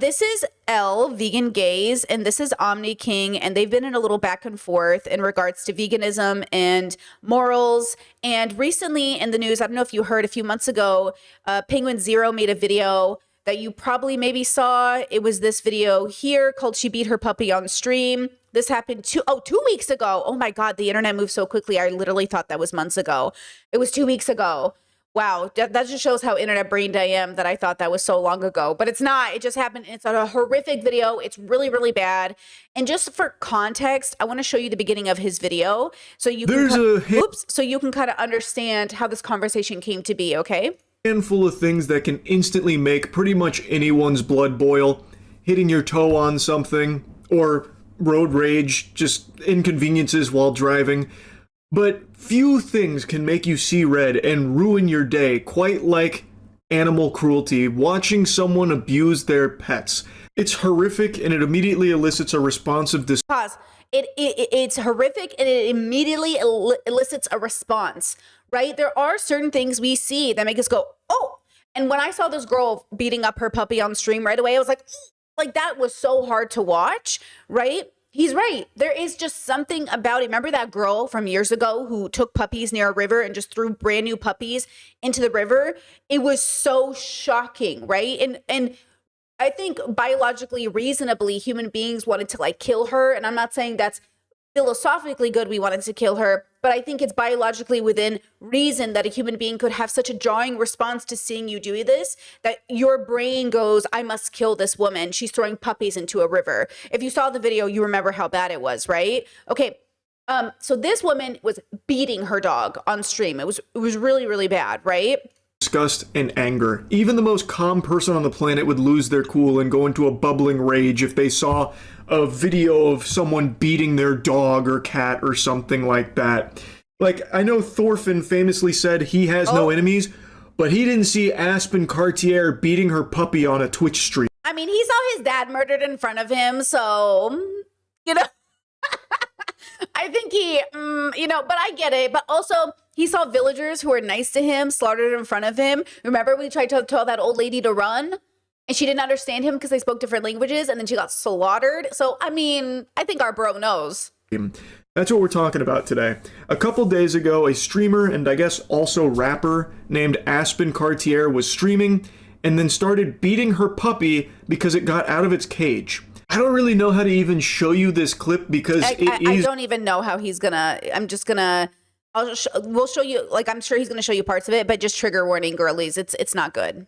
This is Vegan Gays, and this is Omni King, and they've been in a little back and forth in regards to veganism and morals. And recently in the news, I don't know if you heard, a few months ago, Penguin Zero made a video that you probably maybe saw. It was this video here called "She Beat Her Puppy on Stream." This happened 2 weeks ago. Oh my God, the internet moves so quickly. I literally thought that was months ago. It was 2 weeks ago. Wow, that just shows how internet brained I am, that I thought that was so long ago. But it's not. It just happened. It's a horrific video. It's really, really bad. And just for context, I want to show you the beginning of his video so you can kind of understand how this conversation came to be, okay? Handful of things that can instantly make pretty much anyone's blood boil. Hitting your toe on something, or road rage, just inconveniences while driving. But few things can make you see red and ruin your day quite like animal cruelty, watching someone abuse their pets. It's horrific, and it immediately elicits a response of this. Pause. It's horrific, and it immediately elicits a response, right? There are certain things we see that make us go, oh. And when I saw this girl beating up her puppy on stream right away, I was like that was so hard to watch, right? He's right. There is just something about it. Remember that girl from years ago who took puppies near a river and just threw brand new puppies into the river? It was so shocking, right? And I think biologically, reasonably, human beings wanted to like kill her. And I'm not saying that's philosophically good, we wanted to kill her, but I think it's biologically within reason that a human being could have such a jarring response to seeing you do this, that your brain goes, I must kill this woman. She's throwing puppies into a river. If you saw the video, you remember how bad it was, right? Okay. So this woman was beating her dog on stream. It was really, really bad, right? Disgust and anger. Even the most calm person on the planet would lose their cool and go into a bubbling rage if they saw a video of someone beating their dog or cat or something like that. Like, I know Thorfinn famously said he has no enemies, but he didn't see Aspen Cartier beating her puppy on a Twitch stream. I mean, he saw his dad murdered in front of him, so, you know, I think he, but I get it. But also, he saw villagers who were nice to him slaughtered in front of him. Remember when he tried to tell that old lady to run? And she didn't understand him because they spoke different languages, and then she got slaughtered. So, I mean, I think our bro knows. That's what we're talking about today. A couple days ago, a streamer and I guess also rapper named Aspen Cartier was streaming and then started beating her puppy because it got out of its cage. I don't really know how to even show you this clip because I don't even know how he's gonna. We'll show you. Like, I'm sure he's gonna show you parts of it, but just trigger warning, girlies. It's not good.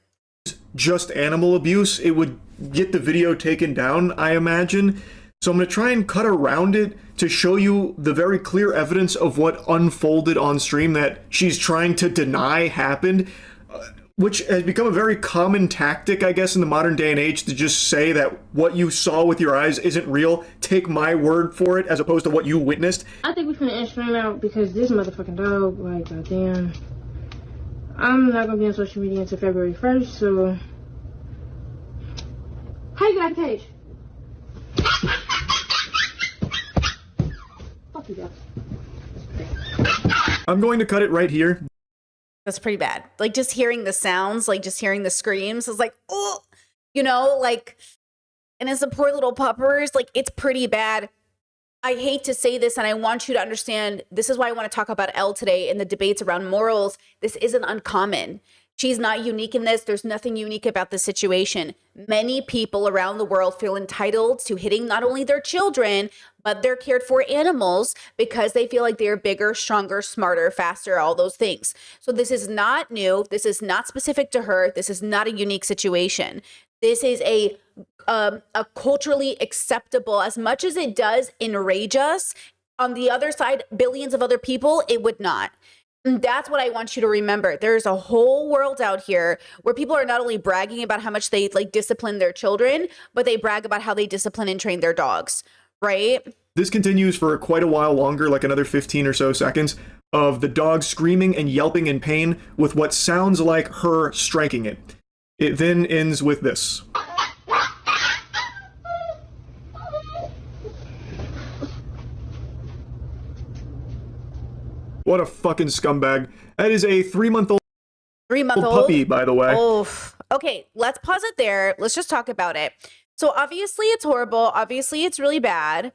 Just animal abuse. It would get the video taken down, I imagine. So I'm going to try and cut around it to show you the very clear evidence of what unfolded on stream that she's trying to deny happened, which has become a very common tactic, I guess, in the modern day and age, to just say that what you saw with your eyes isn't real. Take my word for it, as opposed to what you witnessed. I think we're finna end stream out because this motherfucking dog, like, goddamn. I'm not gonna be on social media until February 1st, so. How you got the cage? Fuck you, guys. I'm going to cut it right here. That's pretty bad. Like, just hearing the sounds, like just hearing the screams is like, oh, like, and as the poor little puppers, like, it's pretty bad. I hate to say this, and I want you to understand, this is why I want to talk about Elle today in the debates around morals. This isn't uncommon. She's not unique in this. There's nothing unique about this situation. Many people around the world feel entitled to hitting not only their children, but their cared for animals because they feel like they're bigger, stronger, smarter, faster, all those things. So this is not new. This is not specific to her. This is not a unique situation. This is a culturally acceptable, as much as it does enrage us. On the other side, billions of other people, it would not. And that's what I want you to remember. There's a whole world out here where people are not only bragging about how much they like discipline their children, but they brag about how they discipline and train their dogs, right? This continues for quite a while longer, like another 15 or so seconds, of the dog screaming and yelping in pain with what sounds like her striking it. It then ends with this. What a fucking scumbag. That is a 3-month-old Three-month-old puppy, by the way. Oh, okay. Let's pause it there. Let's just talk about it. So obviously it's horrible. Obviously it's really bad.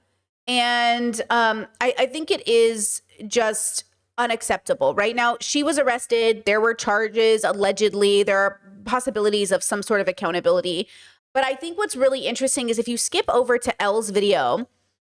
And I think it is just unacceptable. Right now, she was arrested. There were charges, allegedly. There are possibilities of some sort of accountability. But I think what's really interesting is if you skip over to Elle's video,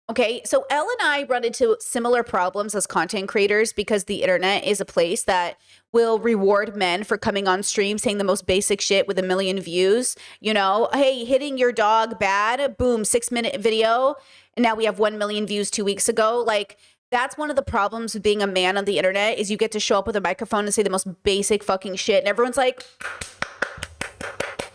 okay, so Elle and I run into similar problems as content creators because the internet is a place that will reward men for coming on stream saying the most basic shit with 1 million views. You know, hey, hitting your dog bad, boom, 6-minute video. And now we have 1 million views 2 weeks ago. Like, that's one of the problems with being a man on the internet is you get to show up with a microphone and say the most basic fucking shit. And everyone's like,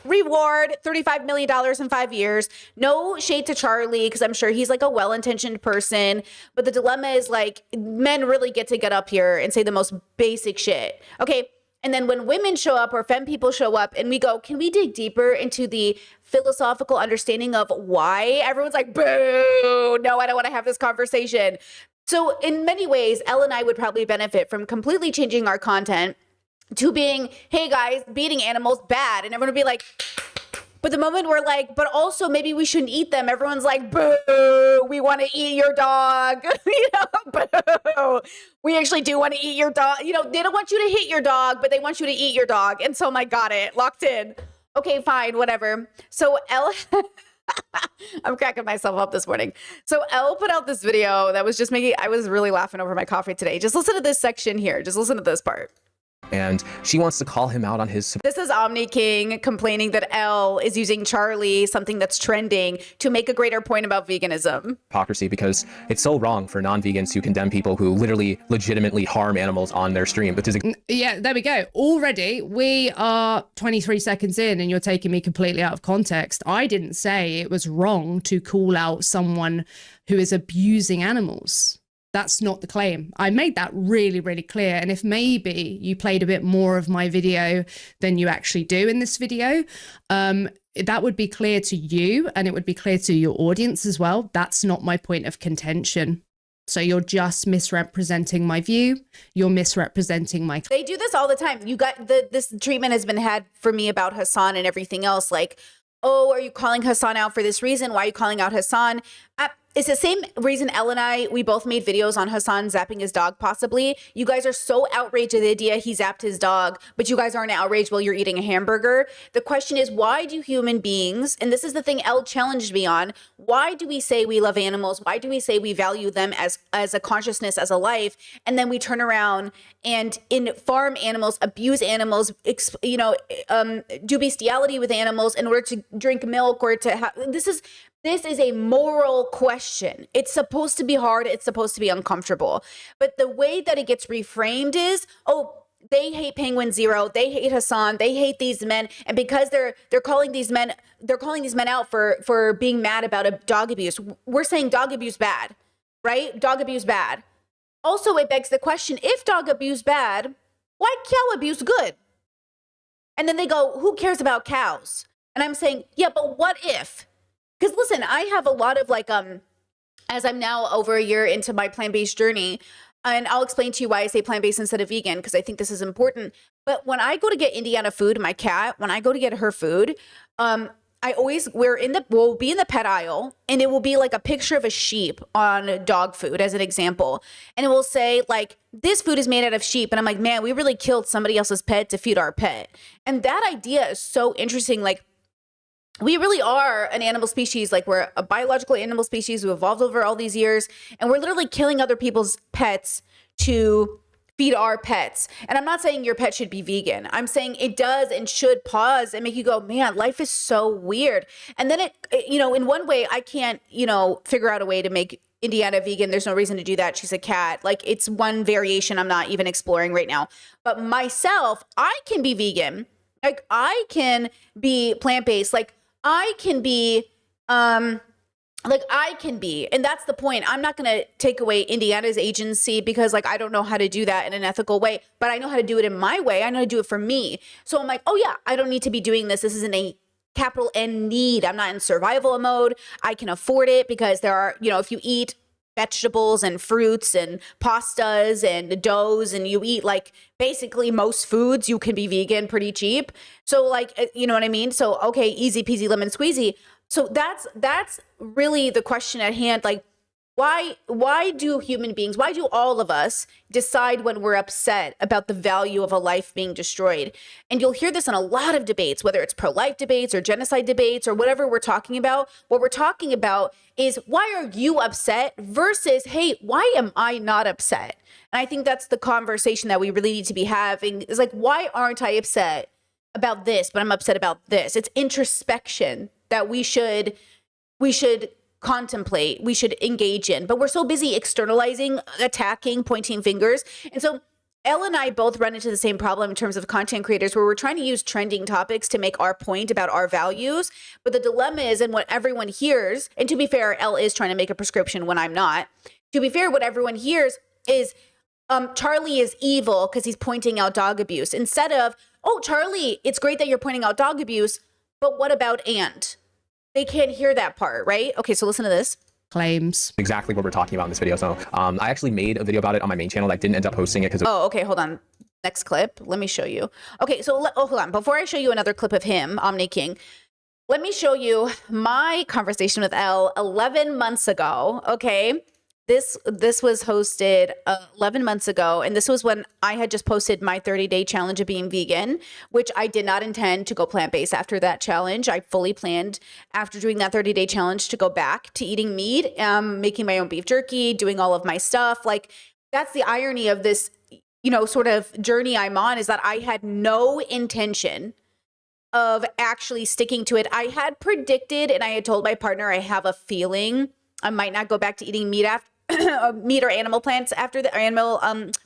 reward, $35 million in 5 years. No shade to Charlie, because I'm sure he's like a well-intentioned person. But the dilemma is like, men really get up here and say the most basic shit. Okay. And then when women show up or femme people show up and we go, can we dig deeper into the philosophical understanding of why? Everyone's like, boo, no, I don't want to have this conversation. So in many ways, Elle and I would probably benefit from completely changing our content to being, hey guys, beating animals bad. And everyone would be like, but the moment we're like, but also maybe we shouldn't eat them, everyone's like, boo, we want to eat your dog. You know, boo. We actually do want to eat your dog. You know, they don't want you to hit your dog, but they want you to eat your dog. And so I'm like, got it, locked in. Okay, fine, whatever. So Elle, I'm cracking myself up this morning. So Elle put out this video that was just I was really laughing over my coffee today. Just listen to this section here. Just listen to this part. And she wants to call him out on his... This is Omni King complaining that Elle is using Charlie, something that's trending, to make a greater point about veganism. Hypocrisy, because it's so wrong for non-vegans to condemn people who literally legitimately harm animals on their stream. But yeah, there we go. Already, we are 23 seconds in and you're taking me completely out of context. I didn't say it was wrong to call out someone who is abusing animals. That's not the claim. I made that really, really clear. And if maybe you played a bit more of my video than you actually do in this video, that would be clear to you and it would be clear to your audience as well. That's not my point of contention. So you're just misrepresenting my view. You're misrepresenting my... They do this all the time. You got this treatment has been had for me about Hassan and everything else. Like, oh, are you calling Hassan out for this reason? Why are you calling out Hassan? It's the same reason Elle and I, we both made videos on Hassan zapping his dog, possibly. You guys are so outraged at the idea he zapped his dog, but you guys aren't outraged while you're eating a hamburger. The question is, why do human beings, and this is the thing Elle challenged me on, why do we say we love animals? Why do we say we value them as a consciousness, as a life? And then we turn around and in farm animals, abuse animals, do bestiality with animals in order to drink milk or to have, this is a moral question. It's supposed to be hard. It's supposed to be uncomfortable. But the way that it gets reframed is, oh, they hate Penguin Zero. They hate Hassan. They hate these men. And because they're calling these men out for being mad about a dog abuse. We're saying dog abuse bad, right? Dog abuse bad. Also, it begs the question, if dog abuse bad, why cow abuse good? And then they go, who cares about cows? And I'm saying, yeah, but what if? Because listen, I have a lot of as I'm now over a year into my plant-based journey, and I'll explain to you why I say plant-based instead of vegan, because I think this is important. But when I go to get Indiana food, my cat, when I go to get her food, we'll be in the pet aisle, and it will be like a picture of a sheep on dog food as an example. And it will say like, this food is made out of sheep. And I'm like, man, we really killed somebody else's pet to feed our pet. And that idea is so interesting. Like, we really are an animal species. Like, we're a biological animal species who evolved over all these years, and we're literally killing other people's pets to feed our pets. And I'm not saying your pet should be vegan. I'm saying it does and should pause and make you go, man, life is so weird. And then in one way, I can't, figure out a way to make Indiana vegan. There's no reason to do that. She's a cat. Like, it's one variation I'm not even exploring right now. But myself, I can be vegan. Like, I can be plant-based. Like, I can be, and that's the point. I'm not going to take away Indiana's agency because I don't know how to do that in an ethical way, but I know how to do it in my way. I know how to do it for me. So I'm like, oh yeah, I don't need to be doing this. This isn't a capital N need. I'm not in survival mode. I can afford it because there are, if you eat vegetables and fruits and pastas and doughs and you eat basically most foods, you can be vegan pretty cheap. So you know what I mean? So, okay, easy peasy lemon squeezy. So that's really the question at hand. Like, why do human beings, why do all of us decide when we're upset about the value of a life being destroyed? And you'll hear this in a lot of debates, whether it's pro-life debates or genocide debates or whatever we're talking about. What we're talking about is, why are you upset versus, hey, why am I not upset? And I think that's the conversation that we really need to be having, is like, why aren't I upset about this, but I'm upset about this? It's introspection that we should contemplate, we should engage in, but we're so busy externalizing, attacking, pointing fingers. And so Elle and I both run into the same problem in terms of content creators, where we're trying to use trending topics to make our point about our values. But the dilemma is, and what everyone hears, and to be fair, Elle is trying to make a prescription when I'm not. To be fair, what everyone hears is, Charlie is evil because he's pointing out dog abuse, instead of, oh, Charlie, it's great that you're pointing out dog abuse, but what about Ant? They can't hear that part, right? Okay, so listen to this. Claims. Exactly what we're talking about in this video. So I actually made a video about it on my main channel. I didn't end up posting it because Oh, okay, hold on. Next clip. Let me show you. Okay, so hold on. Before I show you another clip of him, Omni King, let me show you my conversation with Elle 11 months ago, okay? This was hosted 11 months ago, and this was when I had just posted my 30-day challenge of being vegan, which I did not intend to go plant-based after that challenge. I fully planned, after doing that 30-day challenge, to go back to eating meat, making my own beef jerky, doing all of my stuff. Like, that's the irony of this, sort of journey I'm on, is that I had no intention of actually sticking to it. I had predicted, and I had told my partner, I have a feeling I might not go back to eating meat after meat or animal plants after the animal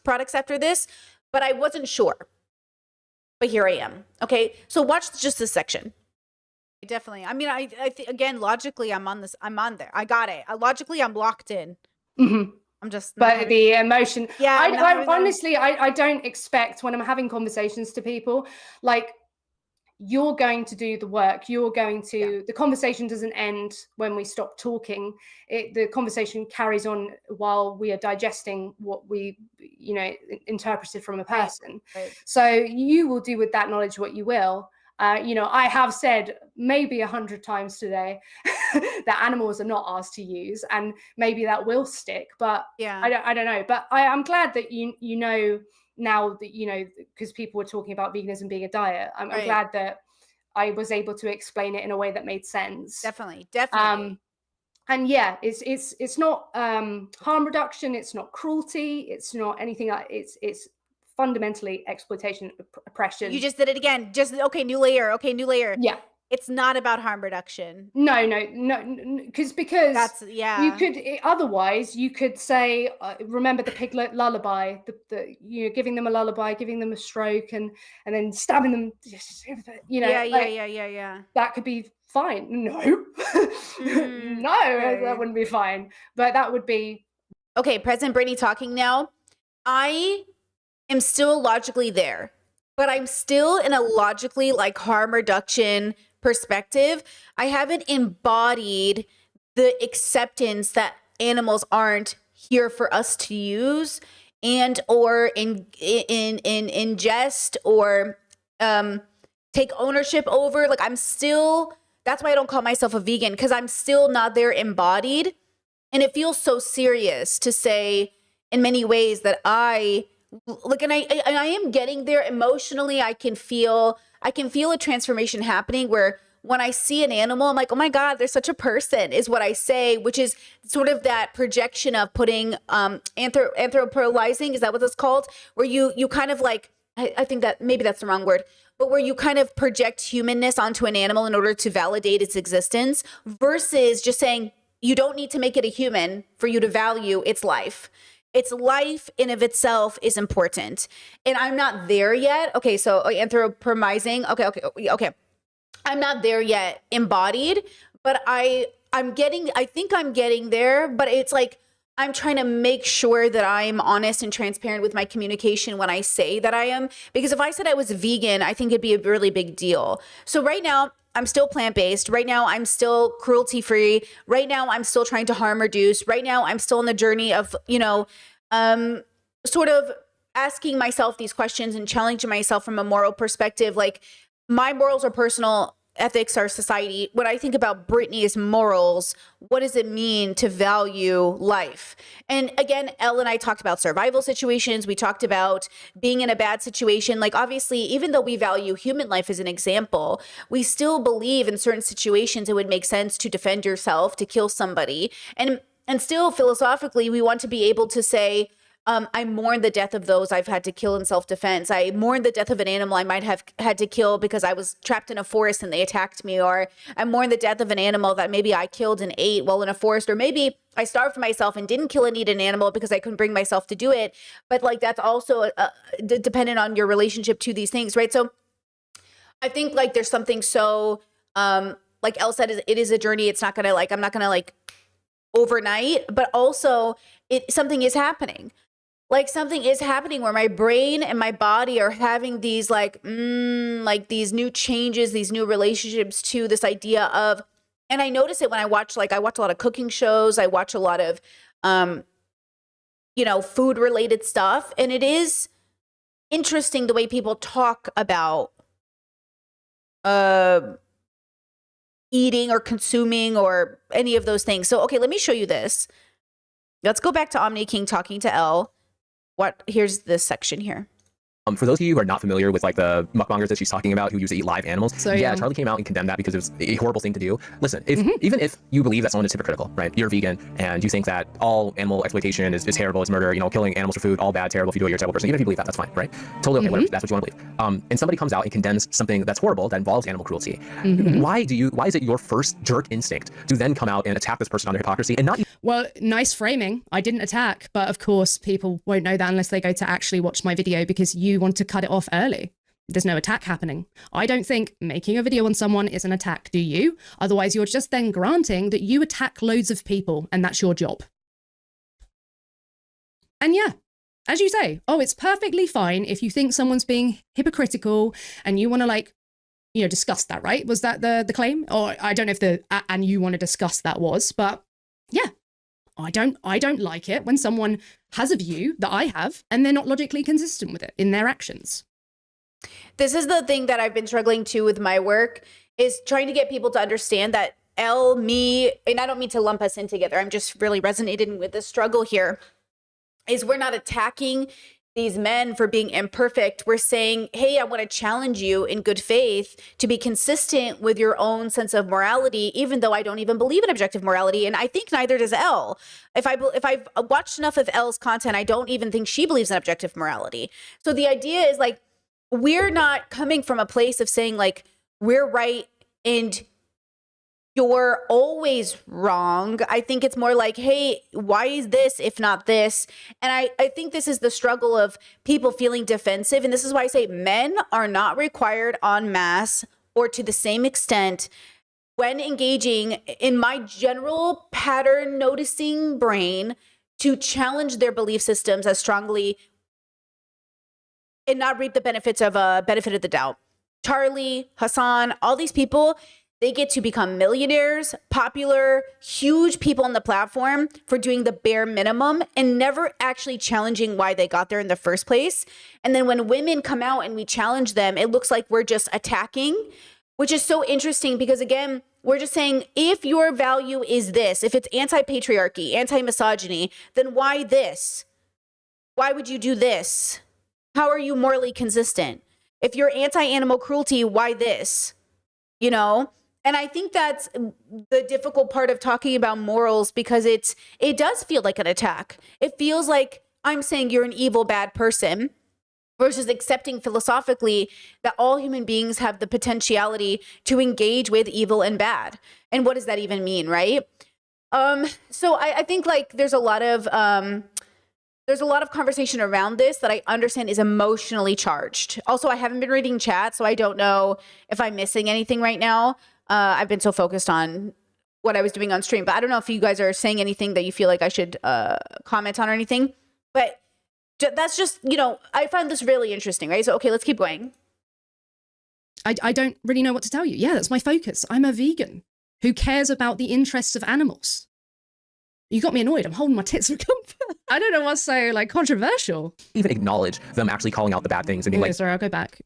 products after this, but I wasn't sure. But here I am. Okay, so watch just this section. Definitely. I mean, I think, again, logically, I'm on there. I got it. Logically, I'm locked in. Mm-hmm. I'm just. But the emotion. Yeah. I honestly, I don't expect, when I'm having conversations to people, like, you're going to do the work. You're going to, the conversation doesn't end when we stop talking. The conversation carries on while we are digesting what we, interpreted from a person. Right. So you will do with that knowledge what you will. I have said maybe 100 times today that animals are not ours to use, and maybe that will stick, but yeah, I don't know. But I'm glad that you know now that, because people were talking about veganism being a diet. I'm glad that I was able to explain it in a way that made sense. Definitely. And yeah, it's not harm reduction. It's not cruelty. It's not anything. It's fundamentally exploitation, oppression. You just did it again. New layer. Yeah. It's not about harm reduction. No, because that's, yeah. You could, otherwise you could say, remember the piglet lullaby, giving them a lullaby, giving them a stroke, and then stabbing them, Yeah. That could be fine. No, that wouldn't be fine. But that would be. Okay, President Brittany talking now. I am still logically there, but I'm still in a logically, like, harm reduction perspective. I haven't embodied the acceptance that animals aren't here for us to use and or ingest or take ownership over. Like, I'm still, that's why I don't call myself a vegan, because I'm still not there embodied. And it feels so serious to say in many ways that I am getting there emotionally. I can feel a transformation happening, where when I see an animal, I'm like, oh my God, there's such a person, is what I say, which is sort of that projection of putting anthropolizing, is that what it's called? Where you kind of like, I think that maybe that's the wrong word, but where you kind of project humanness onto an animal in order to validate its existence, versus just saying, you don't need to make it a human for you to value its life. Its life in of itself is important. And I'm not there yet. Okay, so anthropomizing. Okay. I'm not there yet embodied, but I think I'm getting there, but it's like, I'm trying to make sure that I'm honest and transparent with my communication when I say that I am. Because if I said I was vegan, I think it'd be a really big deal. So right now, I'm still plant-based. Right now, I'm still cruelty-free. Right now, I'm still trying to harm reduce. Right now, I'm still on the journey of, sort of asking myself these questions and challenging myself from a moral perspective. Like, my morals are personal. ethics, our society, when I think about Brittany's morals, what does it mean to value life? And again, Elle and I talked about survival situations. We talked about being in a bad situation. Like, obviously, even though we value human life as an example, we still believe in certain situations it would make sense to defend yourself, to kill somebody. And still, philosophically, we want to be able to say, I mourn the death of those I've had to kill in self-defense. I mourn the death of an animal I might have had to kill because I was trapped in a forest and they attacked me. Or I mourn the death of an animal that maybe I killed and ate while in a forest. Or maybe I starved myself and didn't kill and eat an animal because I couldn't bring myself to do it. But like, that's also dependent on your relationship to these things, right? So I think like there's something so, like Elle said, it is a journey. It's not gonna like, I'm not gonna like overnight, but also something is happening. Like, something is happening where my brain and my body are having these like these new changes, these new relationships to this idea of, and I notice it when I watch a lot of cooking shows. I watch a lot of, food related stuff. And it is interesting the way people talk about, eating or consuming or any of those things. So, okay, let me show you this. Let's go back to Omni King talking to Elle. Here's this section here. For those of you who are not familiar with like the mukbangers that she's talking about who used to eat live animals, So, yeah, yeah. Charlie came out and condemned that because it was a horrible thing to do. Listen, even if you believe that someone is hypocritical, right? You're vegan and you think that all animal exploitation is terrible, is murder, killing animals for food, all bad, terrible. If you do it, you're a terrible person. Even if you believe that, that's fine, right? Totally okay, whatever. That's what you want to believe. And somebody comes out and condemns something that's horrible that involves animal cruelty. Why is it your first jerk instinct to then come out and attack this person on their hypocrisy and not? Well, nice framing. I didn't attack, but of course people won't know that unless they go to actually watch my video because you want to cut it off early. There's no attack happening. I don't think making a video on someone is an attack, do you? Otherwise, you're just then granting that you attack loads of people and that's your job. And yeah, as you say, it's perfectly fine if you think someone's being hypocritical and you want to discuss that, right? Was that the claim? Or I don't know if and you want to discuss that was, but yeah. I don't like it when someone has a view that I have and they're not logically consistent with it in their actions. This is the thing that I've been struggling to with my work, is trying to get people to understand that Elle, me, and I don't mean to lump us in together, I'm just really resonating with this struggle here, is we're not attacking these men for being imperfect. We're saying, hey, I want to challenge you in good faith to be consistent with your own sense of morality, even though I don't even believe in objective morality. And I think neither does Elle. If I've watched enough of Elle's content, I don't even think she believes in objective morality. So the idea is like, we're not coming from a place of saying like, we're right and you're always wrong. I think it's more like, hey, why is this if not this? And I think this is the struggle of people feeling defensive. And this is why I say men are not required en masse or to the same extent when engaging in my general pattern noticing brain to challenge their belief systems as strongly and not reap the benefits of a benefit of the doubt. Charlie, Hassan, all these people, they get to become millionaires, popular, huge people on the platform for doing the bare minimum and never actually challenging why they got there in the first place. And then when women come out and we challenge them, it looks like we're just attacking, which is so interesting because, again, we're just saying, if your value is this, if it's anti-patriarchy, anti-misogyny, then why this? Why would you do this? How are you morally consistent? If you're anti-animal cruelty, why this? And I think that's the difficult part of talking about morals, because it does feel like an attack. It feels like I'm saying you're an evil, bad person versus accepting philosophically that all human beings have the potentiality to engage with evil and bad. And what does that even mean, right? So I think like there's a lot of conversation around this that I understand is emotionally charged. Also, I haven't been reading chat, so I don't know if I'm missing anything right now. I've been so focused on what I was doing on stream, but I don't know if you guys are saying anything that you feel like I should comment on or anything. But that's just, I find this really interesting, right? So, okay, let's keep going. I don't really know what to tell you. Yeah, that's my focus. I'm a vegan who cares about the interests of animals. You got me annoyed. I'm holding my tits for comfort. I don't know what's so like controversial. Even acknowledge them actually calling out the bad things and being Okay, like, sorry, I'll go back.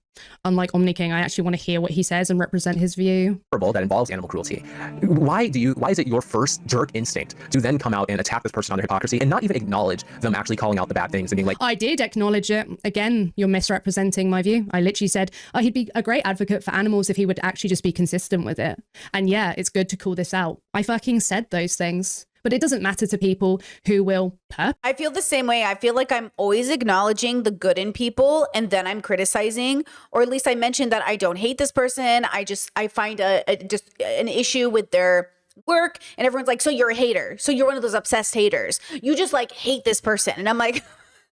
Unlike Omni King, I actually want to hear what he says and represent his view. horrible that involves animal cruelty. Why is it your first jerk instinct to then come out and attack this person on their hypocrisy and not even acknowledge them actually calling out the bad things and being like, I did acknowledge it. Again, you're misrepresenting my view. I literally said, oh, he'd be a great advocate for animals if he would actually just be consistent with it. And yeah, it's good to call this out. I fucking said those things. But it doesn't matter to people who will I feel the same way. I feel like I'm always acknowledging the good in people and then I'm criticizing, or at least I mentioned that I don't hate this person. I find just an issue with their work, and everyone's like, so you're a hater. So you're one of those obsessed haters. You just like hate this person. And I'm like,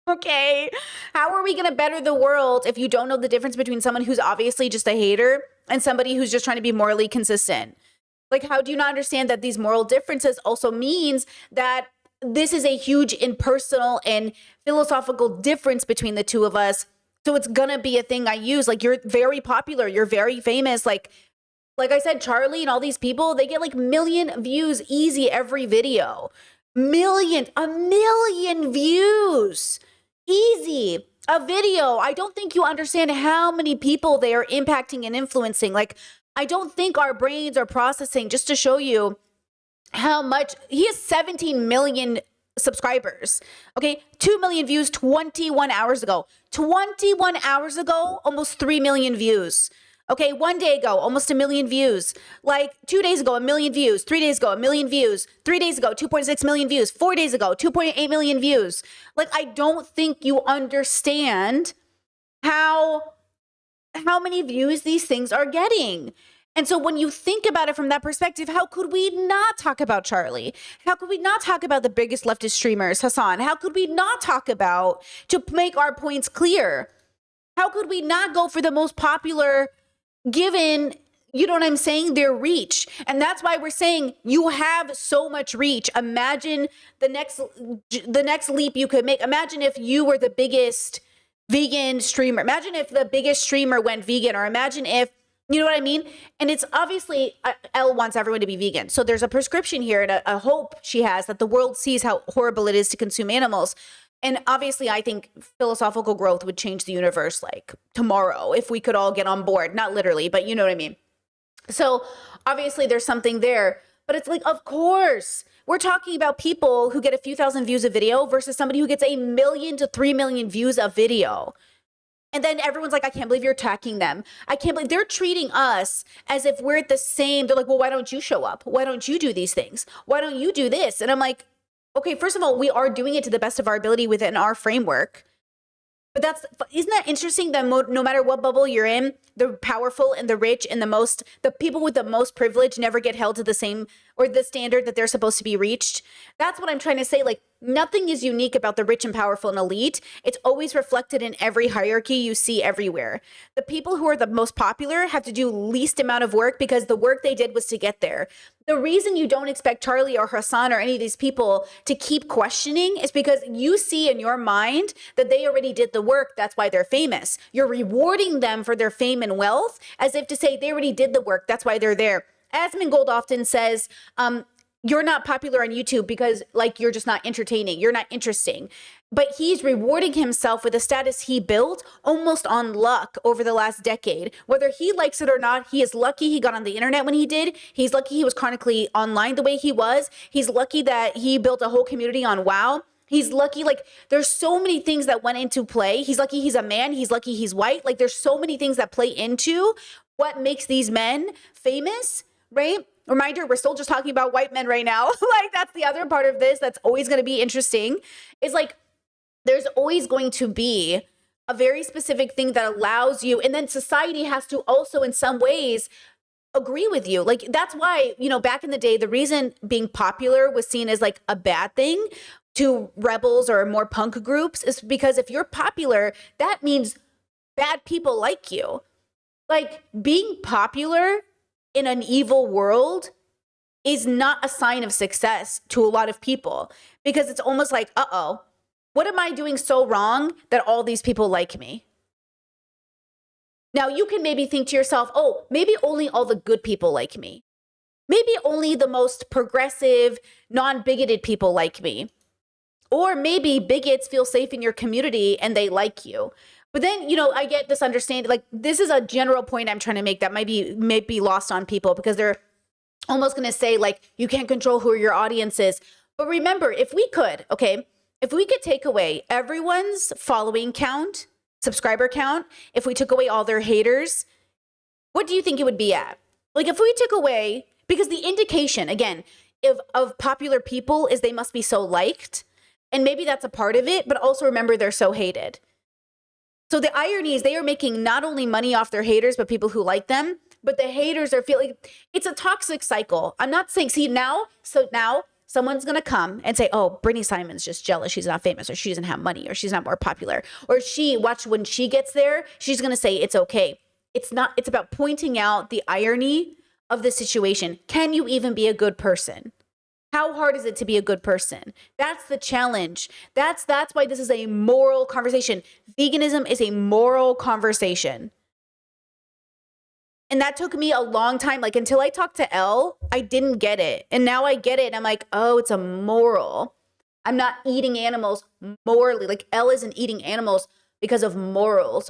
okay, how are we going to better the world if you don't know the difference between someone who's obviously just a hater and somebody who's just trying to be morally consistent? Like, how do you not understand that these moral differences also means that this is a huge impersonal and philosophical difference between the two of us? So it's gonna be a thing I use. Like, you're very popular, you're very famous. Like I said, Charlie and all these people, they get like million views easy every video. A million views easy. A video. I don't think you understand how many people they are impacting and influencing. Like, I don't think our brains are processing, just to show you how much. He has 17 million subscribers. Okay, 2 million views 21 hours ago. 21 hours ago, almost 3 million views. Okay, 1 day ago, almost 1 million views. Like 2 days ago, 1 million views. 3 days ago, 1 million views. 3 days ago, 2.6 million views. 4 days ago, 2.8 million views. Like, I don't think you understand how many views these things are getting. And so when you think about it from that perspective, how could we not talk about Charlie? How could we not talk about the biggest leftist streamers, Hassan? How could we not talk about, to make our points clear? How could we not go for the most popular, given, you know what I'm saying, their reach? And that's why we're saying you have so much reach. Imagine the next leap you could make. Imagine if you were the biggest vegan streamer. Imagine if the biggest streamer went vegan, or imagine if, you know what I mean? And it's obviously, Elle wants everyone to be vegan. So there's a prescription here and a hope she has that the world sees how horrible it is to consume animals. And obviously, I think philosophical growth would change the universe like tomorrow if we could all get on board. Not literally, but you know what I mean? So obviously there's something there, but it's like, of course, we're talking about people who get a few thousand views a video versus somebody who gets 1 million to 3 million views a video. And then everyone's like, I can't believe you're attacking them. I can't believe they're treating us as if we're the same. They're like, well, why don't you show up? Why don't you do these things? Why don't you do this? And I'm like, okay, first of all, we are doing it to the best of our ability within our framework. But isn't that interesting that no matter what bubble you're in, the powerful and the rich and the people with the most privilege never get held to the same or the standard that they're supposed to be reached? That's what I'm trying to say. Like, nothing is unique about the rich and powerful and elite. It's always reflected in every hierarchy you see everywhere. The people who are the most popular have to do least amount of work because the work they did was to get there. The reason you don't expect Charlie or Hassan or any of these people to keep questioning is because you see in your mind that they already did the work. That's why they're famous. You're rewarding them for their fame and wealth as if to say they already did the work. That's why they're there. Asmongold often says, you're not popular on YouTube because like you're just not entertaining. You're not interesting. But he's rewarding himself with a status he built almost on luck over the last decade. Whether he likes it or not, he is lucky he got on the internet when he did. He's lucky he was chronically online the way he was. He's lucky that he built a whole community on WoW. He's lucky, like, there's so many things that went into play. He's lucky he's a man. He's lucky he's white. Like, there's so many things that play into what makes these men famous, right? Reminder, we're still just talking about white men right now. Like, that's the other part of this that's always going to be interesting. Is like, there's always going to be a very specific thing that allows you, and then society has to also in some ways agree with you. Like, that's why, you know, back in the day, the reason being popular was seen as like a bad thing to rebels or more punk groups is because if you're popular, that means bad people like you. Like, being popular in an evil world is not a sign of success to a lot of people, because it's almost like, uh-oh, what am I doing so wrong that all these people like me? Now, you can maybe think to yourself, oh, maybe only all the good people like me. Maybe only the most progressive, non-bigoted people like me. Or maybe bigots feel safe in your community and they like you. But then, I get this understanding, like this is a general point I'm trying to make that might be lost on people because they're almost going to say like, you can't control who your audience is. But remember, if we could take away everyone's following count, subscriber count, if we took away all their haters, what do you think it would be at? Like if we took away, because the indication, again, of popular people is they must be so liked. And maybe that's a part of it, but also remember they're so hated. So the irony is they are making not only money off their haters, but people who like them, but the haters are feeling, it's a toxic cycle. I'm not saying, now someone's going to come and say, oh, Brittany Simon's just jealous. She's not famous or she doesn't have money or she's not more popular. Or watch when she gets there, she's going to say it's okay. It's not, it's about pointing out the irony of the situation. Can you even be a good person? How hard is it to be a good person? That's the challenge. That's why this is a moral conversation. Veganism is a moral conversation. And that took me a long time. Like until I talked to Elle, I didn't get it. And now I get it. And I'm like, oh, it's a moral. I'm not eating animals morally. Like Elle isn't eating animals because of morals.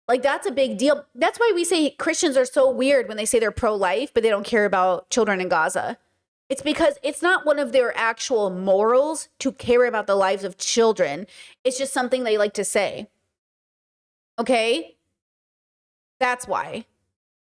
Like that's a big deal. That's why we say Christians are so weird when they say they're pro-life, but they don't care about children in Gaza. It's because it's not one of their actual morals to care about the lives of children. It's just something they like to say. Okay? That's why.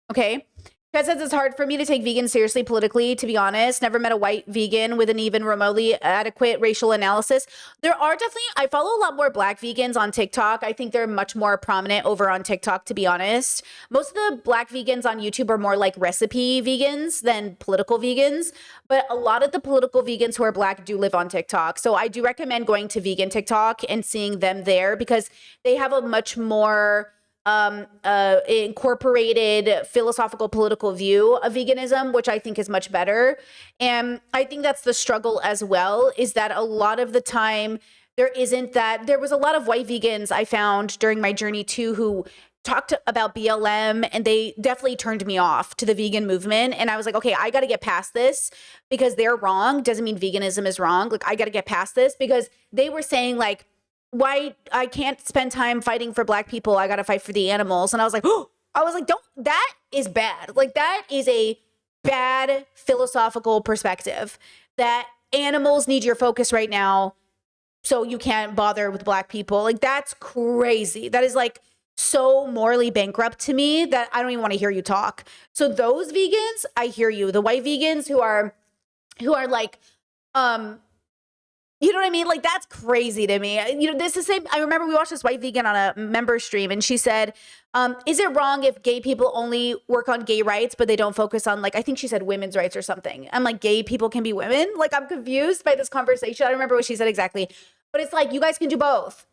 Okay? Chad says it's hard for me to take vegans seriously politically, to be honest. Never met a white vegan with an even remotely adequate racial analysis. There are definitely, I follow a lot more black vegans on TikTok. I think they're much more prominent over on TikTok, to be honest. Most of the black vegans on YouTube are more like recipe vegans than political vegans. But a lot of the political vegans who are black do live on TikTok. So I do recommend going to vegan TikTok and seeing them there because they have a much more incorporated philosophical political view of veganism, which I think is much better. And I think that's the struggle as well, is that a lot of the time there was a lot of white vegans I found during my journey too, who talked about BLM and they definitely turned me off to the vegan movement. And I was like, okay, I got to get past this because they're wrong. Doesn't mean veganism is wrong. Like I got to get past this because they were saying like, why I can't spend time fighting for black people. I got to fight for the animals. And I was like, that is bad. Like that is a bad philosophical perspective that animals need your focus right now. So you can't bother with black people. Like that's crazy. That is like so morally bankrupt to me that I don't even want to hear you talk. So those vegans, I hear you. The white vegans who are like, you know what I mean? Like, that's crazy to me. This is the same. I remember we watched this white vegan on a member stream and she said, is it wrong if gay people only work on gay rights, but they don't focus on I think she said women's rights or something. I'm like, gay people can be women? Like, I'm confused by this conversation. I don't remember what she said exactly, but it's like, you guys can do both.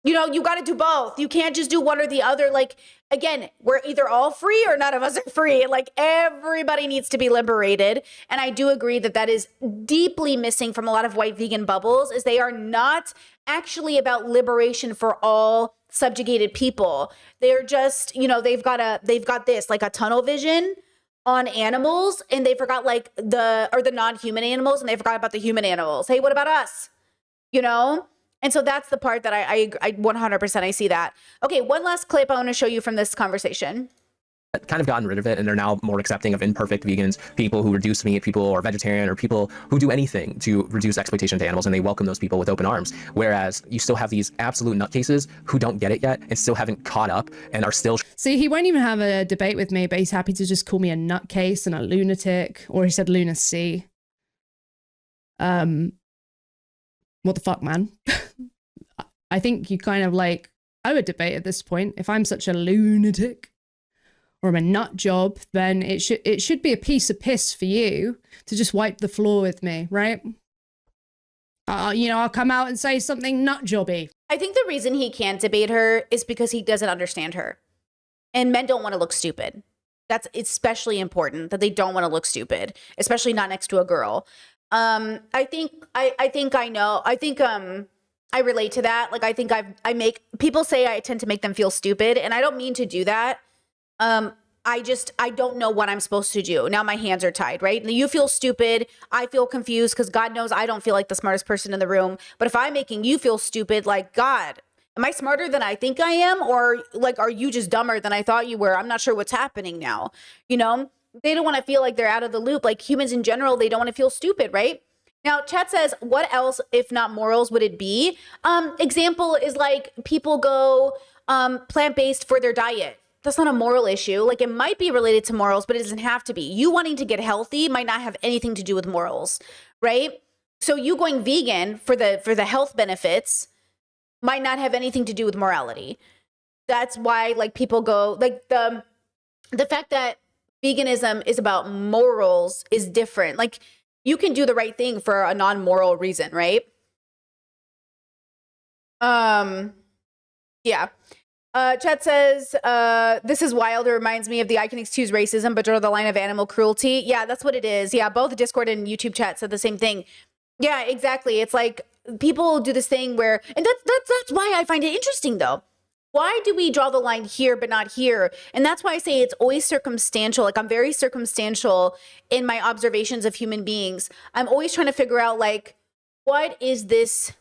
You got to do both. You can't just do one or the other. Like, again, we're either all free or none of us are free. Like, everybody needs to be liberated. And I do agree that is deeply missing from a lot of white vegan bubbles, is they are not actually about liberation for all subjugated people. They're just, they've got this, like a tunnel vision on animals, and they forgot the non-human animals, and they forgot about the human animals. Hey, what about us? And so that's the part that I 100% I see that. Okay, one last clip I want to show you from this conversation. Kind of gotten rid of it, and they're now more accepting of imperfect vegans, people who reduce meat, people or vegetarian, or people who do anything to reduce exploitation to animals, and they welcome those people with open arms. Whereas you still have these absolute nutcases who don't get it yet and still haven't caught up and are still. See, he won't even have a debate with me, but he's happy to just call me a nutcase and a lunatic, or he said lunacy. What the fuck, man? I think you kind of I would debate at this point. If I'm such a lunatic or I'm a nut job, then it should be a piece of piss for you to just wipe the floor with me, right? I'll come out and say something nut jobby. I think the reason he can't debate her is because he doesn't understand her. And men don't want to look stupid. That's especially important, that they don't want to look stupid, especially not next to a girl. I think I relate to that. Like, I think I make people say I tend to make them feel stupid, and I don't mean to do that. I don't know what I'm supposed to do. Now my hands are tied, right? You feel stupid. I feel confused because God knows I don't feel like the smartest person in the room. But if I'm making you feel stupid, like, God, am I smarter than I think I am? Or like, are you just dumber than I thought you were? I'm not sure what's happening now. You know, they don't want to feel like they're out of the loop. Like humans in general, they don't want to feel stupid, right? Now, chat says, what else, if not morals, would it be? Example is like people go plant-based for their diet. That's not a moral issue. Like it might be related to morals, but it doesn't have to be. You wanting to get healthy might not have anything to do with morals, right? So you going vegan for the health benefits might not have anything to do with morality. That's why like people go like the fact that veganism is about morals is different. Like you can do the right thing for a non-moral reason, right? Yeah. Chat says, this is wild. It reminds me of the I can excuse racism, but draw the line of animal cruelty. Yeah, that's what it is. Yeah, both Discord and YouTube chat said the same thing. Yeah, exactly. It's like people do this thing where, and that's why I find it interesting though. Why do we draw the line here but not here? And that's why I say it's always circumstantial. Like I'm very circumstantial in my observations of human beings. I'm always trying to figure out like, what is this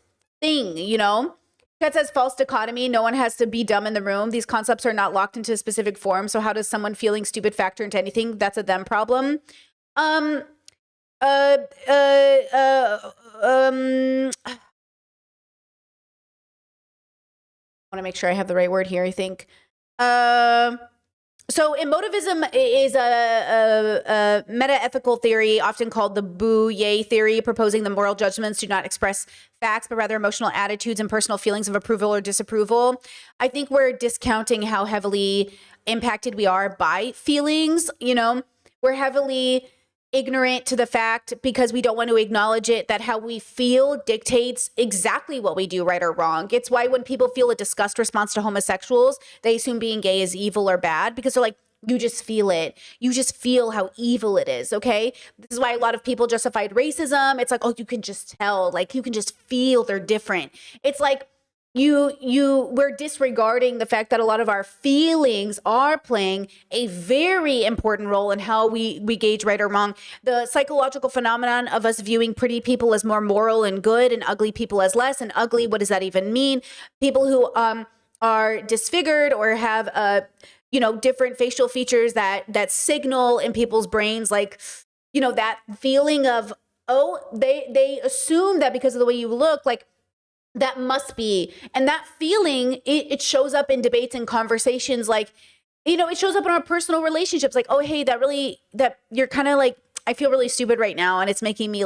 thing, you know? That says false dichotomy. No one has to be dumb in the room. These concepts are not locked into a specific form. So how does someone feeling stupid factor into anything? That's a them problem. I want to make sure I have the right word here. I think. So emotivism is a meta-ethical theory, often called the Bouye theory, proposing the moral judgments do not express facts, but rather emotional attitudes and personal feelings of approval or disapproval. I think we're discounting how heavily impacted we are by feelings. You know, we're heavily ignorant to the fact, because we don't want to acknowledge it, that how we feel dictates exactly what we do, right or wrong. It's why when people feel a disgust response to homosexuals, they assume being gay is evil or bad, because they're like, you just feel it. You just feel how evil it is, okay? This is why a lot of people justified racism. It's like, oh, you can just tell. Like, you can just feel they're different. It's like, we're disregarding the fact that a lot of our feelings are playing a very important role in how we gauge right or wrong. The psychological phenomenon of us viewing pretty people as more moral and good and ugly people as less and ugly. What does that even mean? People who are disfigured or have different facial features that signal in people's brains, like, you know, that feeling of, oh, they assume that because of the way you look, like, that must be. And that feeling, it shows up in debates and conversations. Like, you know, it shows up in our personal relationships. Like, oh, hey, that you're kind of like, I feel really stupid right now. And it's making me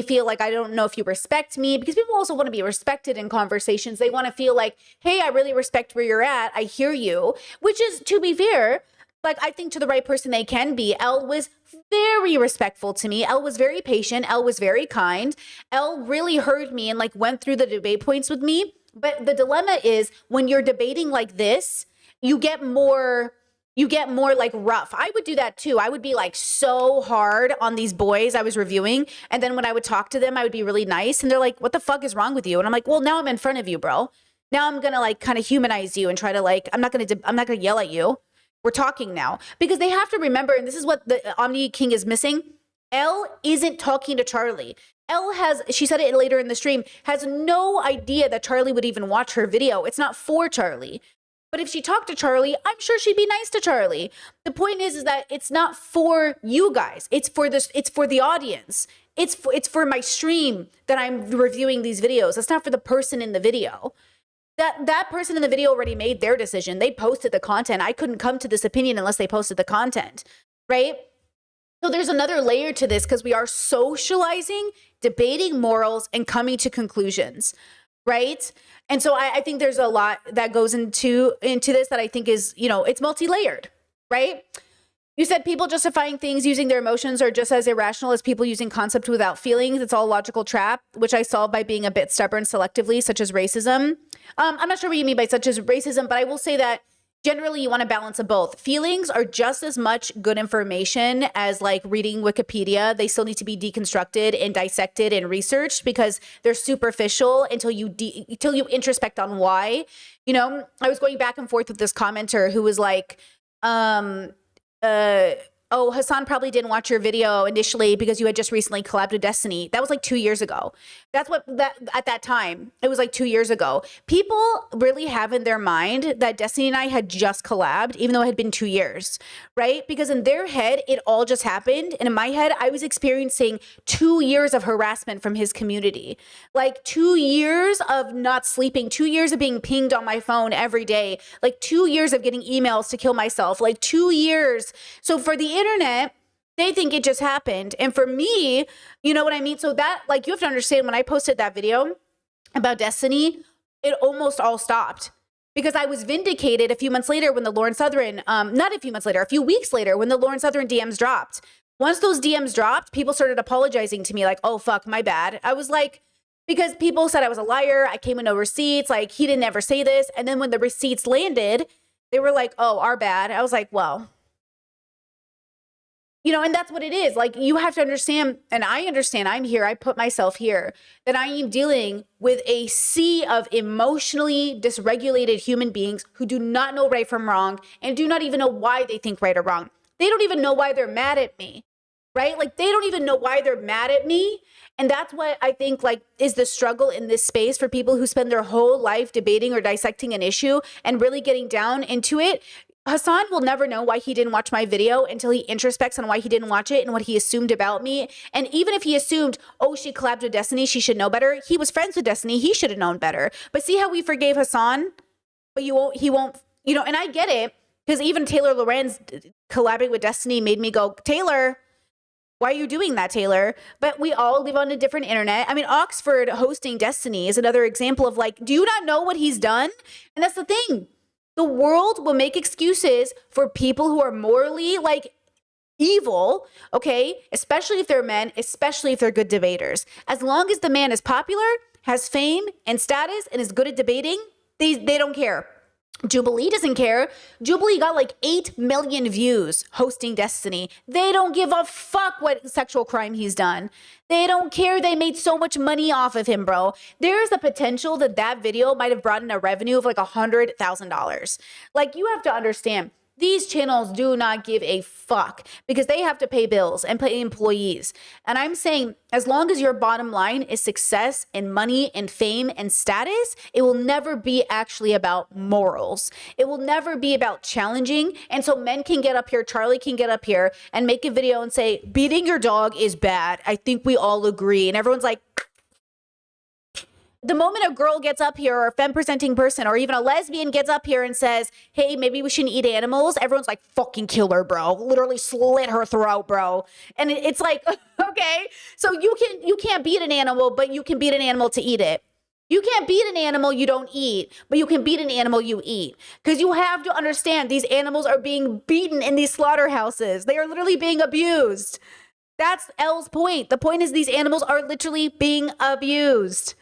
feel like I don't know if you respect me, because people also want to be respected in conversations. They want to feel like, hey, I really respect where you're at. I hear you, which is, to be fair, like, I think to the right person they can be. Elle was very respectful to me. Elle was very patient. Elle was very kind. Elle really heard me and like went through the debate points with me. But the dilemma is when you're debating like this, you get more like rough. I would do that too. I would be like so hard on these boys I was reviewing. And then when I would talk to them, I would be really nice. And they're like, what the fuck is wrong with you? And I'm like, well, now I'm in front of you, bro. Now I'm going to like kind of humanize you and try to like, I'm not going to yell at you. We're talking now, because they have to remember, and this is what the Omni King is missing. Elle isn't talking to Charlie. Elle she said it later in the stream, has no idea that Charlie would even watch her video. It's not for Charlie. But if she talked to Charlie, I'm sure she'd be nice to Charlie. The point is that it's not for you guys. It's for the audience. It's for my stream that I'm reviewing these videos. It's not for the person in the video. That person in the video already made their decision. They posted the content. I couldn't come to this opinion unless they posted the content, right? So there's another layer to this, because we are socializing, debating morals, and coming to conclusions, right? And so I think there's a lot that goes into this that I think is, you know, it's multi-layered, right? You said people justifying things using their emotions are just as irrational as people using concept without feelings. It's all a logical trap, which I solve by being a bit stubborn selectively, such as racism. I'm not sure what you mean by such as racism, but I will say that generally you want to balance of both. Feelings are just as much good information as like reading Wikipedia. They still need to be deconstructed and dissected and researched, because they're superficial until you introspect on why. You know, I was going back and forth with this commenter who was like, oh, Hassan probably didn't watch your video initially because you had just recently collabed with Destiny. That was like 2 years ago. That's what at that time, it was like 2 years ago. People really have in their mind that Destiny and I had just collabed, even though it had been 2 years, right? Because in their head, it all just happened. And in my head, I was experiencing 2 years of harassment from his community. Like 2 years of not sleeping, 2 years of being pinged on my phone every day, like 2 years of getting emails to kill myself, like 2 years. So for the internet, they think it just happened. And for me, you know what I mean? So that, like, you have to understand, when I posted that video about Destiny, it almost all stopped because I was vindicated a few months later when the Lauren Southern, not a few months later, a few weeks later when the Lauren Southern DMs dropped. Once those DMs dropped, people started apologizing to me like, oh, fuck, my bad. I was like, because people said I was a liar. I came with no receipts. Like, he didn't ever say this. And then when the receipts landed, they were like, oh, our bad. I was like, well, you know, and that's what it is. Like, you have to understand, and I understand, I'm here, I put myself here, that I am dealing with a sea of emotionally dysregulated human beings who do not know right from wrong and do not even know why they think right or wrong. They don't even know why they're mad at me, right? Like, they don't even know why they're mad at me. And that's what I think, like, is the struggle in this space for people who spend their whole life debating or dissecting an issue and really getting down into it. Hassan will never know why he didn't watch my video until he introspects on why he didn't watch it and what he assumed about me. And even if he assumed, oh, she collabed with Destiny, she should know better. He was friends with Destiny. He should have known better. But see how we forgave Hassan, but he won't, you know, and I get it, because even Taylor Lorenz collabing with Destiny made me go, Taylor, why are you doing that, Taylor? But we all live on a different internet. I mean, Oxford hosting Destiny is another example of, like, do you not know what he's done? And that's the thing. The world will make excuses for people who are morally, like, evil, okay? Especially if they're men, especially if they're good debaters. As long as the man is popular, has fame and status, and is good at debating, they don't care. Jubilee doesn't care. Jubilee got like 8 million views hosting Destiny. They don't give a fuck what sexual crime he's done. They don't care. They made so much money off of him, bro. There's the potential that that video might have brought in a revenue of like $100,000. Like, you have to understand, these channels do not give a fuck because they have to pay bills and pay employees. And I'm saying, as long as your bottom line is success and money and fame and status, it will never be actually about morals. It will never be about challenging. And so men can get up here, Charlie can get up here and make a video and say, beating your dog is bad. I think we all agree. And everyone's like, the moment a girl gets up here, or a femme presenting person, or even a lesbian gets up here and says, hey, maybe we shouldn't eat animals, everyone's like, fucking kill her, bro. Literally slit her throat, bro. And it's like, okay, so you can't beat an animal, but you can beat an animal to eat it. You can't beat an animal you don't eat, but you can beat an animal you eat. Because you have to understand, these animals are being beaten in these slaughterhouses. They are literally being abused. That's Elle's point. The point is, these animals are literally being abused.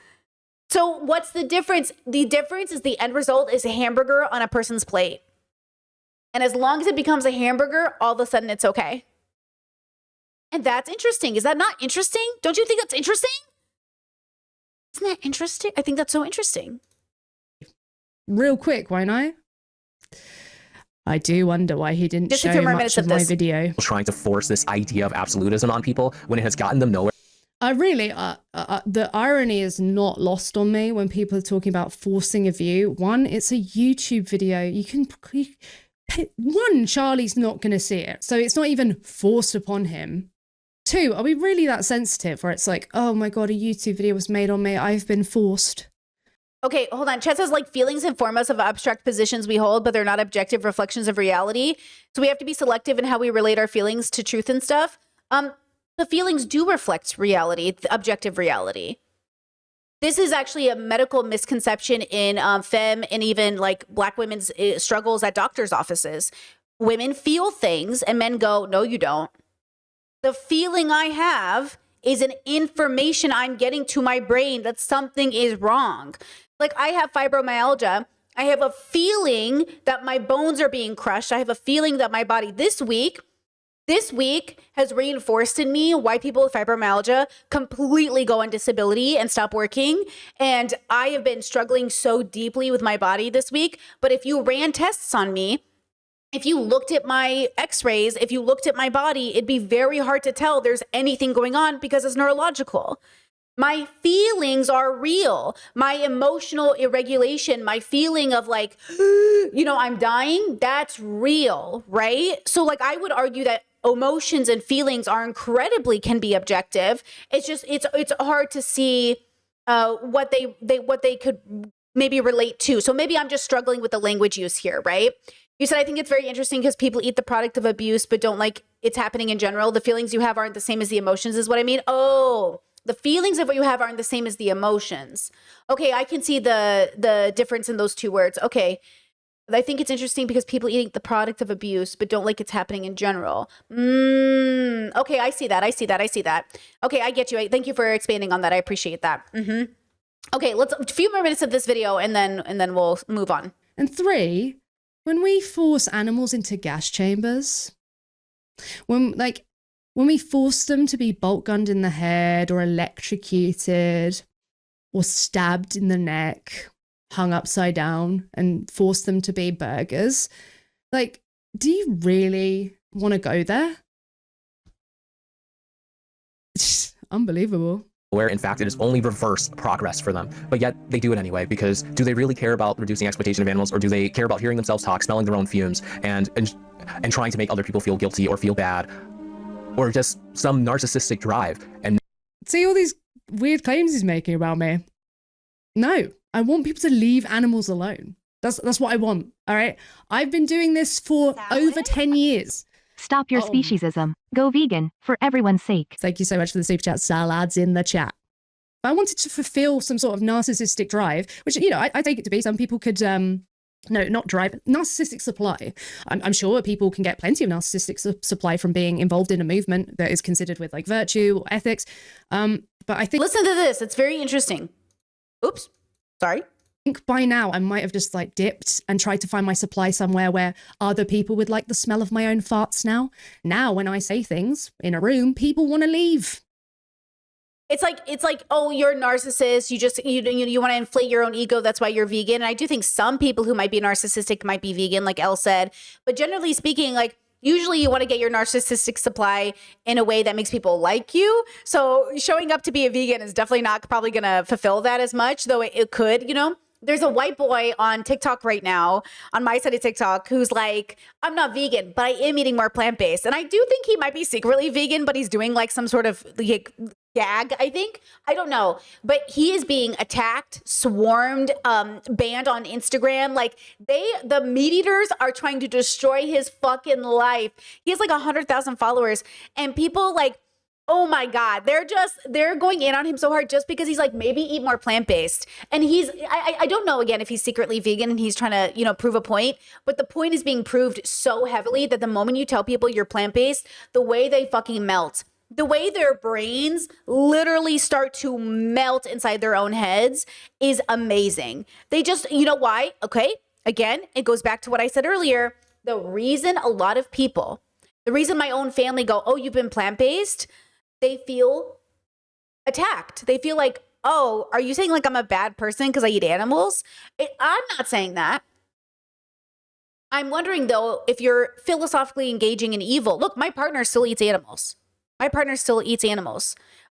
So what's the difference? The difference is the end result is a hamburger on a person's plate. And as long as it becomes a hamburger, all of a sudden it's okay. And that's interesting. Is that not interesting? Don't you think that's interesting? Isn't that interesting? I think that's so interesting. Real quick, won't I? I do wonder why he didn't show much of my video. Trying to force this idea of absolutism on people when it has gotten them nowhere. I really, the irony is not lost on me when people are talking about forcing a view. One, it's a YouTube video. Charlie's not going to see it. So it's not even forced upon him. Two, are we really that sensitive where it's like, oh my God, a YouTube video was made on me. I've been forced. Okay, hold on. Chet says, like, feelings inform us of abstract positions we hold, but they're not objective reflections of reality. So we have to be selective in how we relate our feelings to truth and stuff. The feelings do reflect reality, the objective reality. This is actually a medical misconception in femme and even like Black women's struggles at doctors' offices. Women feel things and men go, no, you don't. The feeling I have is an information I'm getting to my brain that something is wrong. Like, I have fibromyalgia. I have a feeling that my bones are being crushed. I have a feeling that my body this week has reinforced in me why people with fibromyalgia completely go on disability and stop working. And I have been struggling so deeply with my body this week. But if you ran tests on me if you looked at my x-rays, if you looked at my body, it'd be very hard to tell there's anything going on because it's neurological. My feelings are real. My emotional irregulation, my feeling of like, you know, I'm dying, that's real, right? So like I would argue that emotions and feelings are can be objective. It's just, it's hard to see what they could maybe relate to. So maybe I'm just struggling with the language use here, right? You said, I think it's very interesting because people eat the product of abuse, but don't like it's happening in general. The feelings you have aren't the same as the emotions is what I mean. Oh, the feelings of what you have aren't the same as the emotions. Okay, I can see the difference in those two words. Okay, I think it's interesting because people eating the product of abuse, but don't like it's happening in general. Okay, I see that. Okay, I get you. Thank you for expanding on that. I appreciate that. Okay, let's a few more minutes of this video and then we'll move on. And 3, when we force animals into gas chambers, when we force them to be bolt gunned in the head or electrocuted or stabbed in the neck, hung upside down, and force them to be burgers, like, do you really want to go there? Unbelievable. Where in fact it is only reverse progress for them, but yet they do it anyway, because do they really care about reducing exploitation of animals, or do they care about hearing themselves talk, smelling their own fumes, and trying to make other people feel guilty or feel bad, or just some narcissistic drive? And see all these weird claims he's making about me? No, I want people to leave animals alone. That's what I want, all right? I've been doing this for over 10 years. Stop your speciesism. Go vegan, for everyone's sake. Thank you so much for the super chat. Salad's in the chat. If I wanted to fulfill some sort of narcissistic drive, which, you know, I take it to be, some people could, no, not drive, narcissistic supply. I'm sure people can get plenty of narcissistic supply from being involved in a movement that is considered with like virtue or ethics. But I think... Listen to this. It's very interesting. Oops. Sorry. I think by now I might have just like dipped and tried to find my supply somewhere where other people would like the smell of my own farts now. Now, when I say things in a room, people want to leave. It's like, oh, you're a narcissist. You want to inflate your own ego. That's why you're vegan. And I do think some people who might be narcissistic might be vegan, like Elle said. But generally speaking, like, usually you want to get your narcissistic supply in a way that makes people like you. So showing up to be a vegan is definitely not probably going to fulfill that as much, though it could, you know. There's a white boy on TikTok right now, on my side of TikTok, who's like, I'm not vegan, but I am eating more plant-based. And I do think he might be secretly vegan, but he's doing like some sort of like gag, I think. I don't know. But he is being attacked, swarmed, banned on Instagram. Like the meat eaters are trying to destroy his fucking life. He has like 100,000 followers, and people like, oh my God, they're going in on him so hard just because he's like, maybe eat more plant-based. And I don't know, again, if he's secretly vegan and he's trying to, you know, prove a point, but the point is being proved so heavily that the moment you tell people you're plant-based, the way they fucking melt, the way their brains literally start to melt inside their own heads is amazing. They just, you know why? Okay. Again, it goes back to what I said earlier. The reason my own family go, oh, you've been plant-based, they feel attacked. They feel like, oh, are you saying like I'm a bad person because I eat animals? I'm not saying that. I'm wondering, though, if you're philosophically engaging in evil. Look, my partner still eats animals.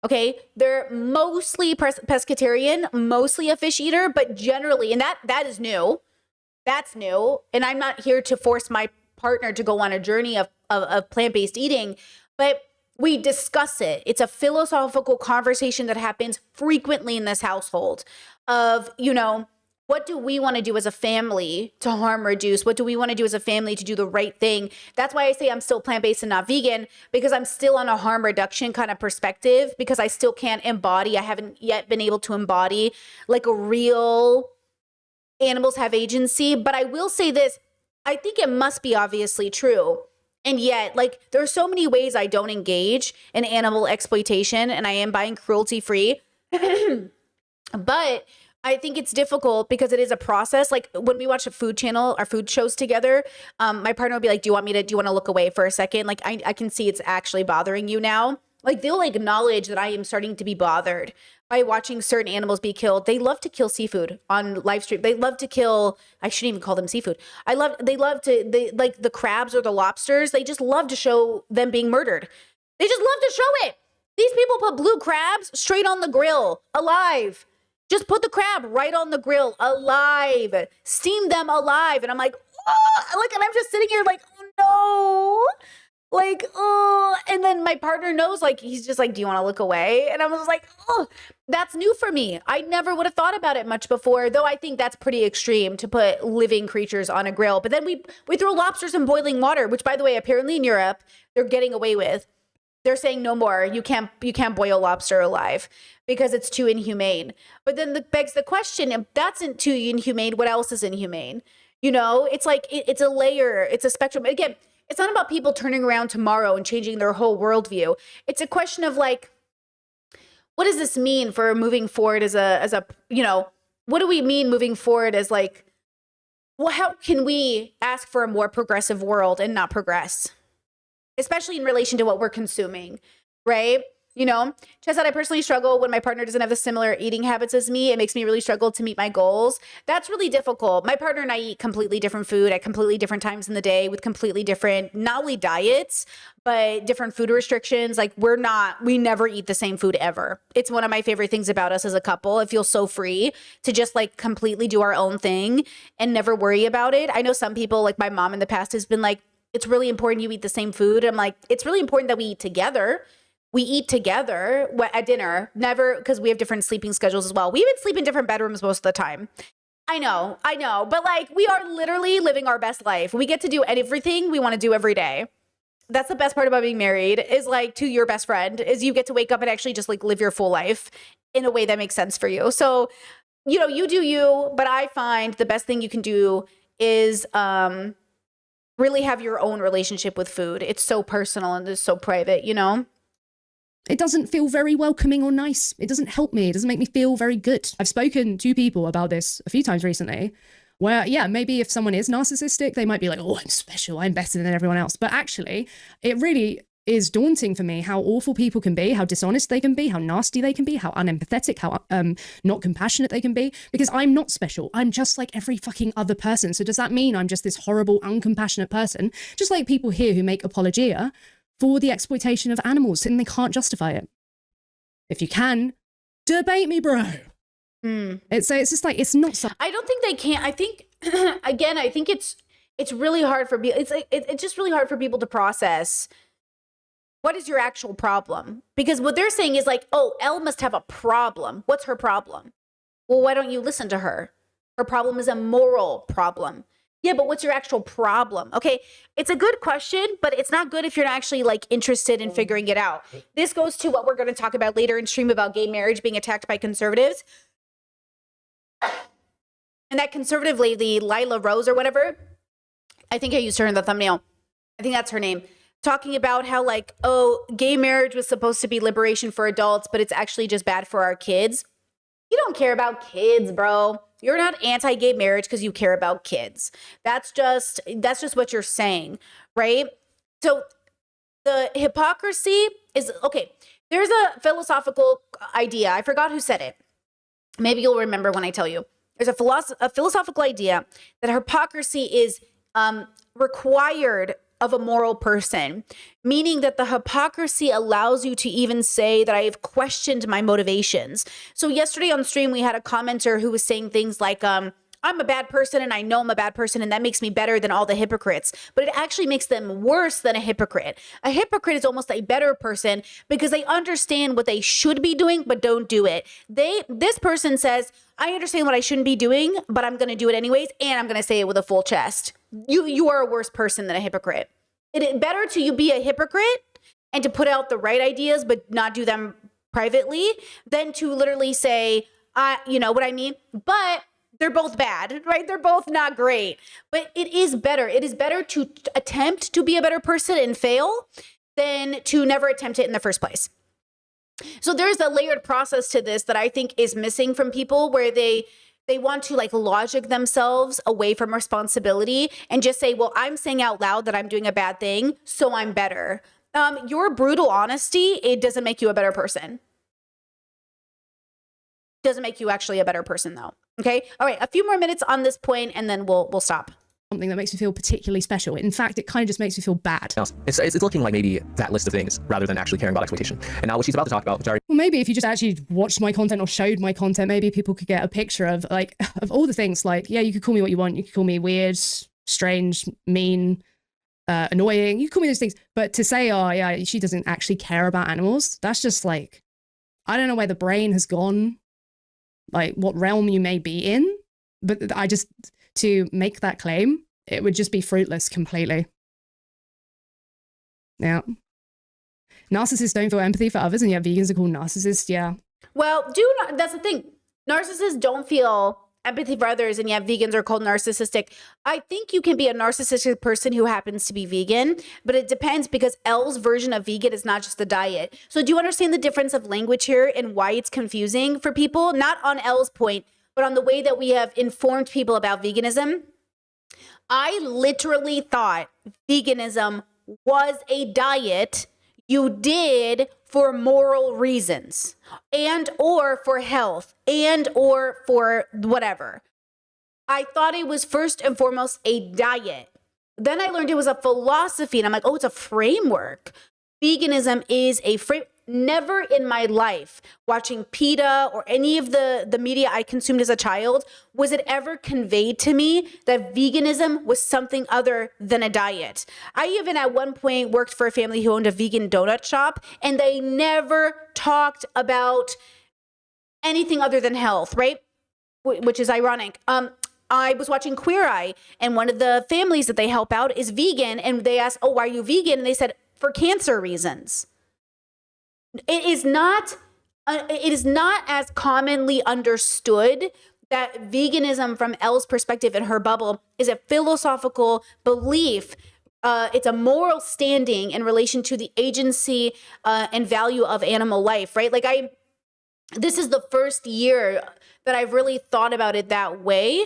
Okay? They're mostly pescatarian, mostly a fish eater, but generally, and that is new. That's new. And I'm not here to force my partner to go on a journey of plant-based eating, but we discuss it. It's a philosophical conversation that happens frequently in this household of, you know, what do we want to do as a family to harm reduce? What do we want to do as a family to do the right thing? That's why I say I'm still plant-based and not vegan, because I'm still on a harm reduction kind of perspective, because I still can't embody, I haven't yet been able to embody like a real animals have agency. But I will say this, I think it must be obviously true. And yet, like, there are so many ways I don't engage in animal exploitation, and I am buying cruelty-free. But I think it's difficult because it is a process. Like when we watch a food channel, our food shows together, my partner would be like, do you want to look away for a second? Like I can see it's actually bothering you now. Like they'll acknowledge that I am starting to be bothered by watching certain animals be killed. They love to kill seafood on live stream. They love to kill, I shouldn't even call them seafood. They like the crabs or the lobsters. They just love to show them being murdered. They just love to show it. These people put blue crabs straight on the grill, alive. Just put the crab right on the grill, alive. Steam them alive. And I'm like, oh, like, and I'm just sitting here like, oh no. Like, oh, and then my partner knows, like, he's just like, do you want to look away? And I was like, oh, that's new for me. I never would have thought about it much before, though I think that's pretty extreme to put living creatures on a grill. But then we throw lobsters in boiling water, which, by the way, apparently in Europe, they're getting away with. They're saying no more. You can't boil lobster alive because it's too inhumane. But then begs the question, if that's too inhumane, what else is inhumane? You know, it's like, it's a layer, it's a spectrum. Again, it's not about people turning around tomorrow and changing their whole worldview. It's a question of like, what does this mean for moving forward as a, you know, what do we mean moving forward as like, well, how can we ask for a more progressive world and not progress? Especially in relation to what we're consuming, right? You know, Chess said, I personally struggle when my partner doesn't have the similar eating habits as me. It makes me really struggle to meet my goals. That's really difficult. My partner and I eat completely different food at completely different times in the day with completely different, not only diets, but different food restrictions. Like we never eat the same food ever. It's one of my favorite things about us as a couple. It feels so free to just like completely do our own thing and never worry about it. I know some people, like my mom in the past has been like, it's really important you eat the same food. I'm like, it's really important that we eat together. We eat together at dinner, never, because we have different sleeping schedules as well. We even sleep in different bedrooms most of the time. I know, but like we are literally living our best life. We get to do everything we want to do every day. That's the best part about being married is like to your best friend is you get to wake up and actually just like live your full life in a way that makes sense for you. So, you know, you do you, but I find the best thing you can do is really have your own relationship with food. It's so personal and it's so private, you know? It doesn't feel very welcoming or nice. It doesn't help me. It doesn't make me feel very good. I've spoken to people about this a few times recently where, yeah, maybe if someone is narcissistic, they might be like, oh, I'm special. I'm better than everyone else. But actually, it really is daunting for me how awful people can be, how dishonest they can be, how nasty they can be, how unempathetic, how not compassionate they can be, because I'm not special. I'm just like every fucking other person. So does that mean I'm just this horrible, uncompassionate person? Just like people here who make apologia for the exploitation of animals and they can't justify it. If you can, debate me, bro. It's just like, it's not so. I don't think they can. I think, again, I think it's really hard for people. It's just really hard for people to process what is your actual problem? Because what they're saying is like, oh, Elle must have a problem. What's her problem? Well, why don't you listen to her? Her problem is a moral problem. Yeah, but what's your actual problem? Okay, it's a good question, but it's not good if you're not actually like interested in figuring it out. This goes to what we're going to talk about later in stream about gay marriage being attacked by conservatives. And that conservative lady, Lila Rose or whatever, I think I used her in the thumbnail. I think that's her name. Talking about how like, oh, gay marriage was supposed to be liberation for adults, but it's actually just bad for our kids. You don't care about kids, bro. You're not anti-gay marriage because you care about kids. That's just what you're saying, right? So the hypocrisy is, okay, there's a philosophical idea. I forgot who said it. Maybe you'll remember when I tell you. There's a philosophical idea that hypocrisy is required of a moral person, meaning that the hypocrisy allows you to even say that I have questioned my motivations. So yesterday on stream, we had a commenter who was saying things like, I'm a bad person and I know I'm a bad person and that makes me better than all the hypocrites, but it actually makes them worse than a hypocrite. A hypocrite is almost a better person because they understand what they should be doing, but don't do it. This person says, I understand what I shouldn't be doing, but I'm going to do it anyways. And I'm going to say it with a full chest. You are a worse person than a hypocrite. It is better to you be a hypocrite and to put out the right ideas, but not do them privately than to literally say, you know what I mean? But they're both bad, right? They're both not great, but it is better. It is better to attempt to be a better person and fail than to never attempt it in the first place. So there's a layered process to this that I think is missing from people where they want to like logic themselves away from responsibility and just say, well, I'm saying out loud that I'm doing a bad thing, so I'm better. Your brutal honesty, it doesn't make you a better person. Doesn't make you actually a better person though. Okay. All right. A few more minutes on this point and then we'll stop. Something that makes me feel particularly special. In fact, it kind of just makes me feel bad. It's looking like maybe that list of things rather than actually caring about exploitation. And now what she's about to talk about, sorry. Well, maybe if you just actually watched my content or showed my content, maybe people could get a picture of like, of all the things. Like, yeah, you could call me what you want. You could call me weird, strange, mean, annoying. You could call me those things. But to say, oh yeah, she doesn't actually care about animals, that's just like, I don't know where the brain has gone, like what realm you may be in. But to make that claim, it would just be fruitless completely. Yeah. Narcissists don't feel empathy for others, and yet vegans are called narcissists. Yeah. Well, that's the thing. Narcissists don't feel empathy for others, and yet vegans are called narcissistic. I think you can be a narcissistic person who happens to be vegan, but it depends because Elle's version of vegan is not just a diet. So do you understand the difference of language here and why it's confusing for people? Not on Elle's point, but on the way that we have informed people about veganism. I literally thought veganism was a diet you did for moral reasons and or for health and or for whatever. I thought it was first and foremost a diet. Then I learned it was a philosophy and I'm like, oh, it's a framework. Veganism is a framework. Never in my life, watching PETA or any of the media I consumed as a child, was it ever conveyed to me that veganism was something other than a diet. I even at one point worked for a family who owned a vegan donut shop, and they never talked about anything other than health, right? Which is ironic. I was watching Queer Eye, and one of the families that they help out is vegan, and they asked, oh, why are you vegan? And they said, for cancer reasons. It is not as commonly understood that veganism from Elle's perspective in her bubble is a philosophical belief. It's a moral standing in relation to the agency and value of animal life, right? Like this is the first year that I've really thought about it that way.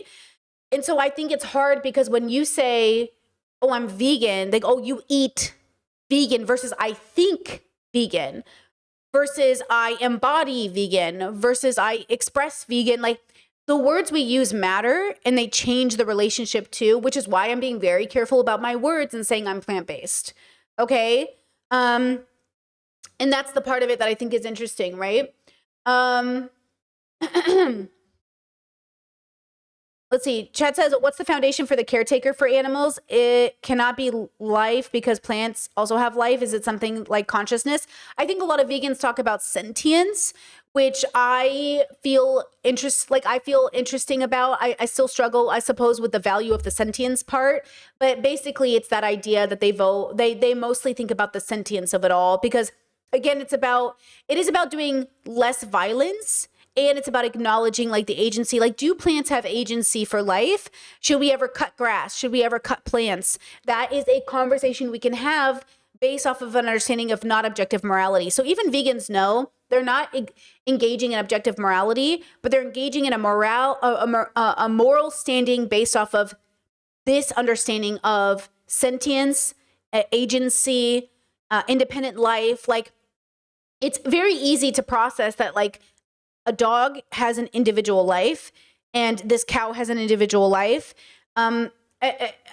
And so I think it's hard because when you say, oh, I'm vegan, like, oh, you eat vegan versus I think vegan. Versus I embody vegan, versus I express vegan. Like the words we use matter and they change the relationship too, which is why I'm being very careful about my words and saying I'm plant-based. Okay. And that's the part of it that I think is interesting, right? Let's see. Chat says, what's the foundation for the caretaker for animals? It cannot be life because plants also have life. Is it something like consciousness? I think a lot of vegans talk about sentience, which I feel interesting about. I still struggle, I suppose, with the value of the sentience part. But basically, it's that idea that they mostly think about the sentience of it all. Because again, it is about doing less violence. And it's about acknowledging like the agency, like do plants have agency for life? Should we ever cut grass? Should we ever cut plants? That is a conversation we can have based off of an understanding of not objective morality. So even vegans know they're not engaging in objective morality, but they're engaging in a moral standing based off of this understanding of sentience, agency, independent life. Like it's very easy to process that like a dog has an individual life and this cow has an individual life. I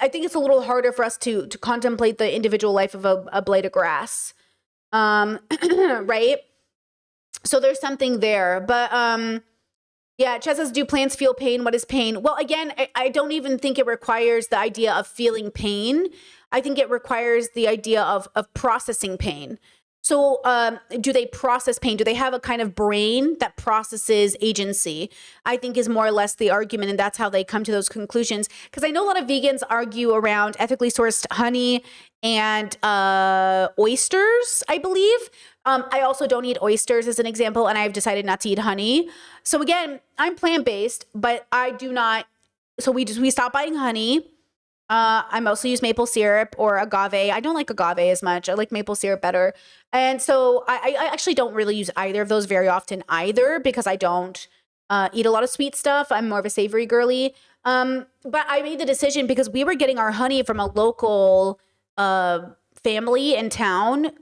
think it's a little harder for us to contemplate the individual life of a blade of grass. Right? So there's something there. But yeah, Chet says, do plants feel pain? What is pain? Well, again, I don't even think it requires the idea of feeling pain. I think it requires the idea of processing pain. So do they process pain? Do they have a kind of brain that processes agency? I think is more or less the argument, and that's how they come to those conclusions. Because I know a lot of vegans argue around ethically sourced honey and oysters, I believe. I also don't eat oysters as an example, and I've decided not to eat honey. So again, I'm plant-based, but I do not. So we stopped buying honey. I mostly use maple syrup or agave. I don't like agave as much. I like maple syrup better. And so I actually don't really use either of those very often either because I don't eat a lot of sweet stuff. I'm more of a savory girly. But I made the decision because we were getting our honey from a local family in town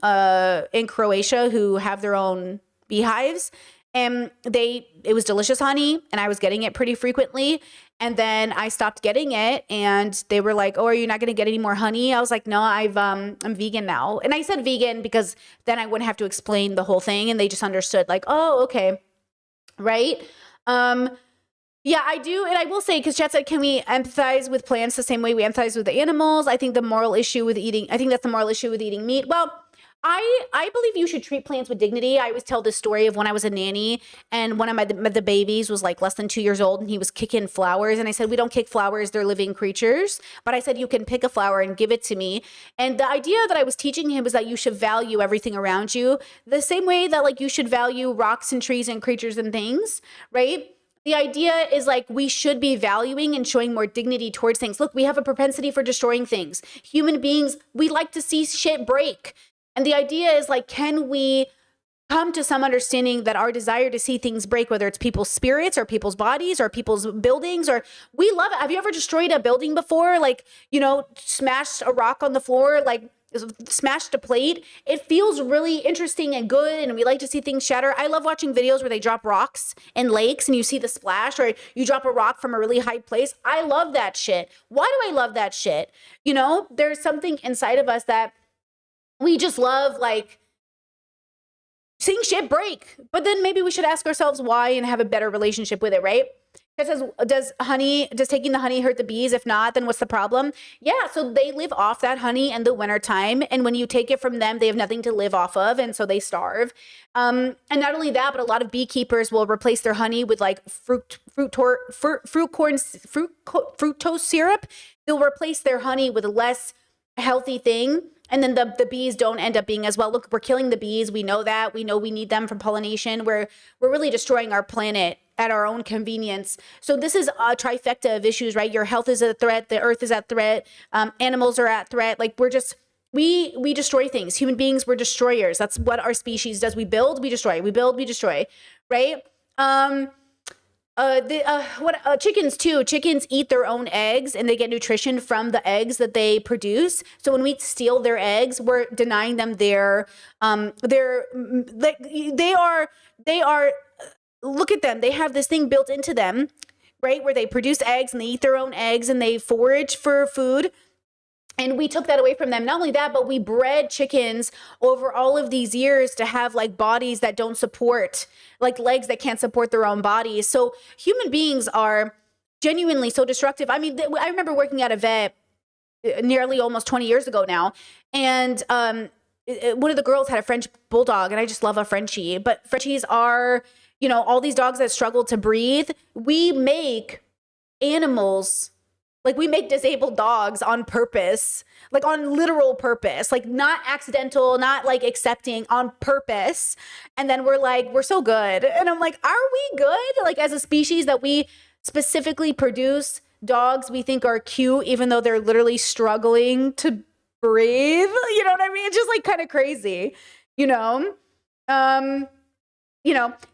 in Croatia who have their own beehives, and it was delicious honey, and I was getting it pretty frequently. And then I stopped getting it, and they were like, "Oh, are you not going to get any more honey?" I was like, "No, I'm vegan now." And I said vegan because then I wouldn't have to explain the whole thing, and they just understood, like, "Oh, okay." Right? Yeah, I do. And I will say, because Chat said, can we empathize with plants the same way we empathize with the animals? I think that's the moral issue with eating meat. Well, I believe you should treat plants with dignity. I always tell this story of when I was a nanny and one of the babies was like less than 2 years old and he was kicking flowers. And I said, we don't kick flowers, they're living creatures. But I said, you can pick a flower and give it to me. And the idea that I was teaching him was that you should value everything around you the same way that like you should value rocks and trees and creatures and things, right? The idea is like we should be valuing and showing more dignity towards things. Look, we have a propensity for destroying things. Human beings, we like to see shit break. And the idea is like, can we come to some understanding that our desire to see things break, whether it's people's spirits or people's bodies or people's buildings, or we love it. Have you ever destroyed a building before? Like, you know, smashed a rock on the floor, like smashed a plate. It feels really interesting and good, and we like to see things shatter. I love watching videos where they drop rocks in lakes and you see the splash, or you drop a rock from a really high place. I love that shit. Why do I love that shit? You know, there's something inside of us that we just love, like seeing shit break. But then maybe we should ask ourselves why and have a better relationship with it, right? It says, does taking the honey hurt the bees? If not, then what's the problem? Yeah, so they live off that honey in the wintertime. And when you take it from them, they have nothing to live off of. And so they starve. And not only that, but a lot of beekeepers will replace their honey with like fructose syrup. They'll replace their honey with a less healthy thing. And then the bees don't end up being as well. Look, we're killing the bees. We know that. We know we need them for pollination. We're really destroying our planet at our own convenience. So this is a trifecta of issues, right? Your health is a threat. The earth is at threat. Animals are at threat. Like we destroy things. Human beings, we're destroyers. That's what our species does. We build, we destroy. We build, we destroy, right? Chickens too. Chickens eat their own eggs and they get nutrition from the eggs that they produce. So when we steal their eggs, we're denying them they are, look at them. They have this thing built into them, right? Where they produce eggs and they eat their own eggs and they forage for food. And we took that away from them. Not only that, but we bred chickens over all of these years to have like bodies that don't support, like legs that can't support their own bodies. So human beings are genuinely so destructive. I mean, I remember working at a vet nearly almost 20 years ago now. And one of the girls had a French bulldog, and I just love a Frenchie. But Frenchies are, you know, all these dogs that struggle to breathe. We make animals, like we make disabled dogs on purpose, like on literal purpose, like not accidental, not like accepting, on purpose. And then we're like, we're so good. And I'm like, are we good? Like as a species that we specifically produce dogs we think are cute, even though they're literally struggling to breathe. You know what I mean? It's just like kind of crazy, you know?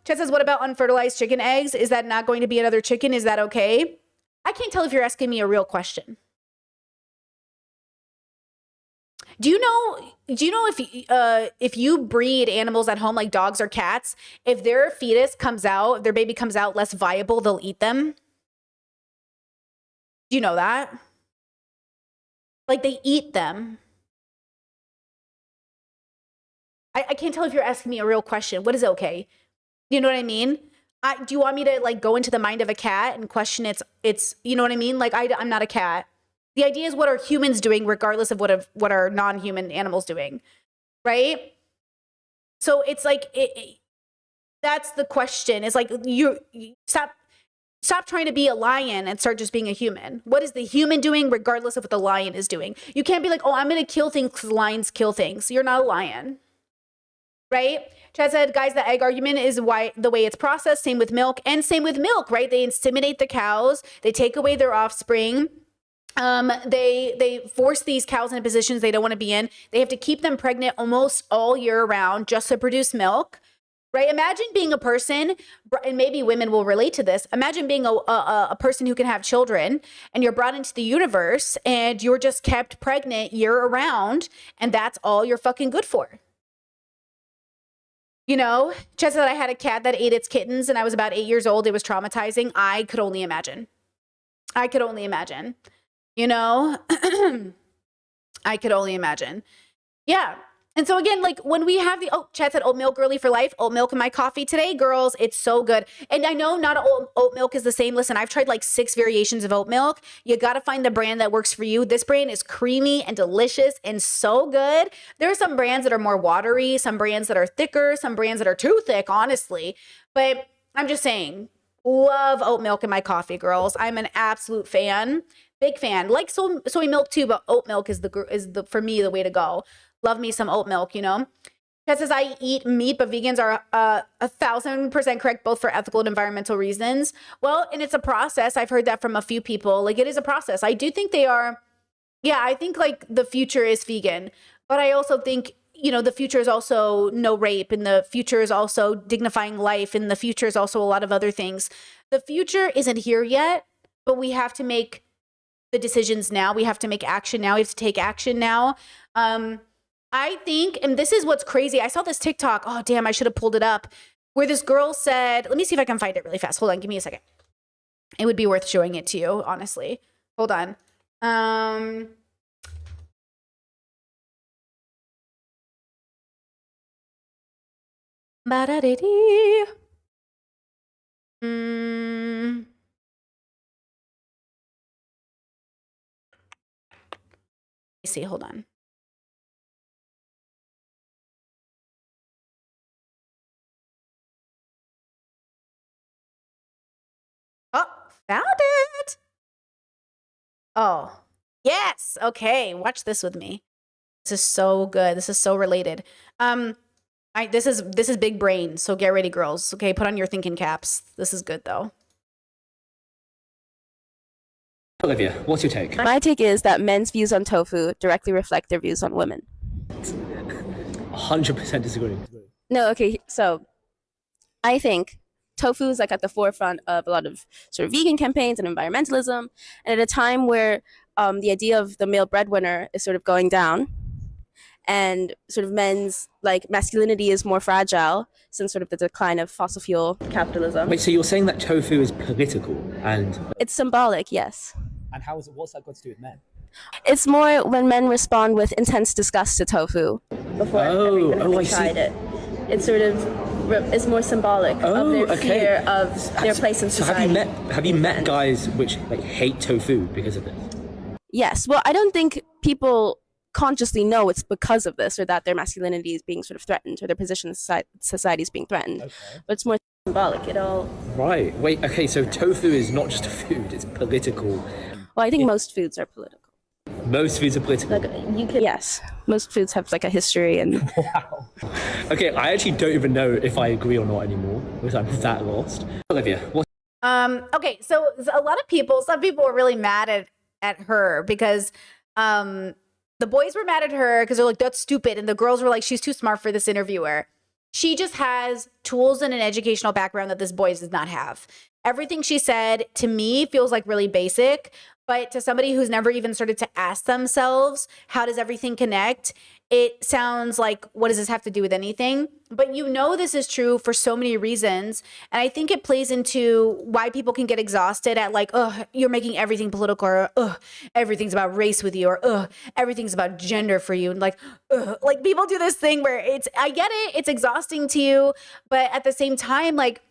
Chet says, what about unfertilized chicken eggs? Is that not going to be another chicken? Is that okay? I can't tell if you're asking me a real question. Do you know if you breed animals at home like dogs or cats, if their fetus comes out, if their baby comes out less viable, they'll eat them? Do you know that? Like they eat them. I can't tell if you're asking me a real question. What is okay? You know what I mean? Do you want me to like go into the mind of a cat and question its you know what I mean? Like I'm not a cat. The idea is what are humans doing regardless of what are non-human animals doing, right? So it's like that's the question. It's like you stop trying to be a lion and start just being a human. What is the human doing regardless of what the lion is doing? You can't be like, oh, I'm going to kill things because lions kill things. You're not a lion, right? Chad said, guys, the egg argument is why the way it's processed. Same with milk, right? They inseminate the cows. They take away their offspring. They force these cows into positions they don't want to be in. They have to keep them pregnant almost all year round just to produce milk. right? Imagine being a person, and maybe women will relate to this. Imagine being a person who can have children, and you're brought into the universe and you're just kept pregnant year around, and that's all you're fucking good for. You know, just that I had a cat that ate its kittens and I was about 8 years old. It was traumatizing. I could only imagine. You know, I could only imagine. Yeah. And so again, like when we have Chad said oat milk girly for life, oat milk in my coffee today, girls, it's so good. And I know not all oat milk is the same. Listen, I've tried like 6 variations of oat milk. You got to find the brand that works for you. This brand is creamy and delicious and so good. There are some brands that are more watery, some brands that are thicker, some brands that are too thick, honestly. But I'm just saying, love oat milk in my coffee, girls. I'm an absolute fan, big fan. Like soy milk too, but oat milk is the for me the way to go. Love me some oat milk, you know? Kat says, I eat meat, but vegans are 1,000% correct, both for ethical and environmental reasons. Well, and it's a process. I've heard that from a few people. Like, it is a process. I do think they are, I think, like, the future is vegan. But I also think, you know, the future is also no rape, and the future is also dignifying life, and the future is also a lot of other things. The future isn't here yet, but we have to make the decisions now. We have to make action now. We have to take action now. I think, and this is what's crazy. I saw this TikTok. Oh, damn, I should have pulled it up. Where this girl said, let me see if I can find it really fast. Hold on, give me a second. It would be worth showing it to you, honestly. Hold on. Ba-da-dee-dee. Let me see, hold on. Oh, found it. Oh, yes. Okay, watch this with me. This is so good. This is so related. This is big brain, so get ready, girls. Okay, put on your thinking caps. This is good though. Olivia, what's your take? My take is that men's views on tofu directly reflect their views on women. 100% disagree. No, okay, so I think tofu is like at the forefront of a lot of sort of vegan campaigns and environmentalism, and at a time where the idea of the male breadwinner is sort of going down, and sort of men's like masculinity is more fragile since sort of the decline of fossil fuel capitalism. Wait, so you're saying that tofu is political and... It's symbolic, yes. And what's that got to do with men? It's more when men respond with intense disgust to tofu before everyone tried it. It's sort of it's more symbolic of their fear of their place in society. So have you met guys which like hate tofu because of this? Yes. Well, I don't think people consciously know it's because of this, or that their masculinity is being sort of threatened, or their position in society is being threatened. Okay. But it's more symbolic. It all. Right. Wait. Okay. So tofu is not just a food; it's political. Well, I think most foods are political. Most foods are political. Like yes, most foods have like a history and. Wow. Okay, I actually don't even know if I agree or not anymore because I'm that lost. Olivia, what? Okay, so a lot of people, some people were really mad at her because the boys were mad at her because they're like, that's stupid. And the girls were like, she's too smart for this interviewer. She just has tools and an educational background that this boy does not have. Everything she said to me feels like really basic, but to somebody who's never even started to ask themselves, how does everything connect? It sounds like, what does this have to do with anything? But you know this is true for so many reasons. And I think it plays into why people can get exhausted at like, oh, you're making everything political, or everything's about race with you, or everything's about gender for you. And like people do this thing where I get it, it's exhausting to you. But at the same time, like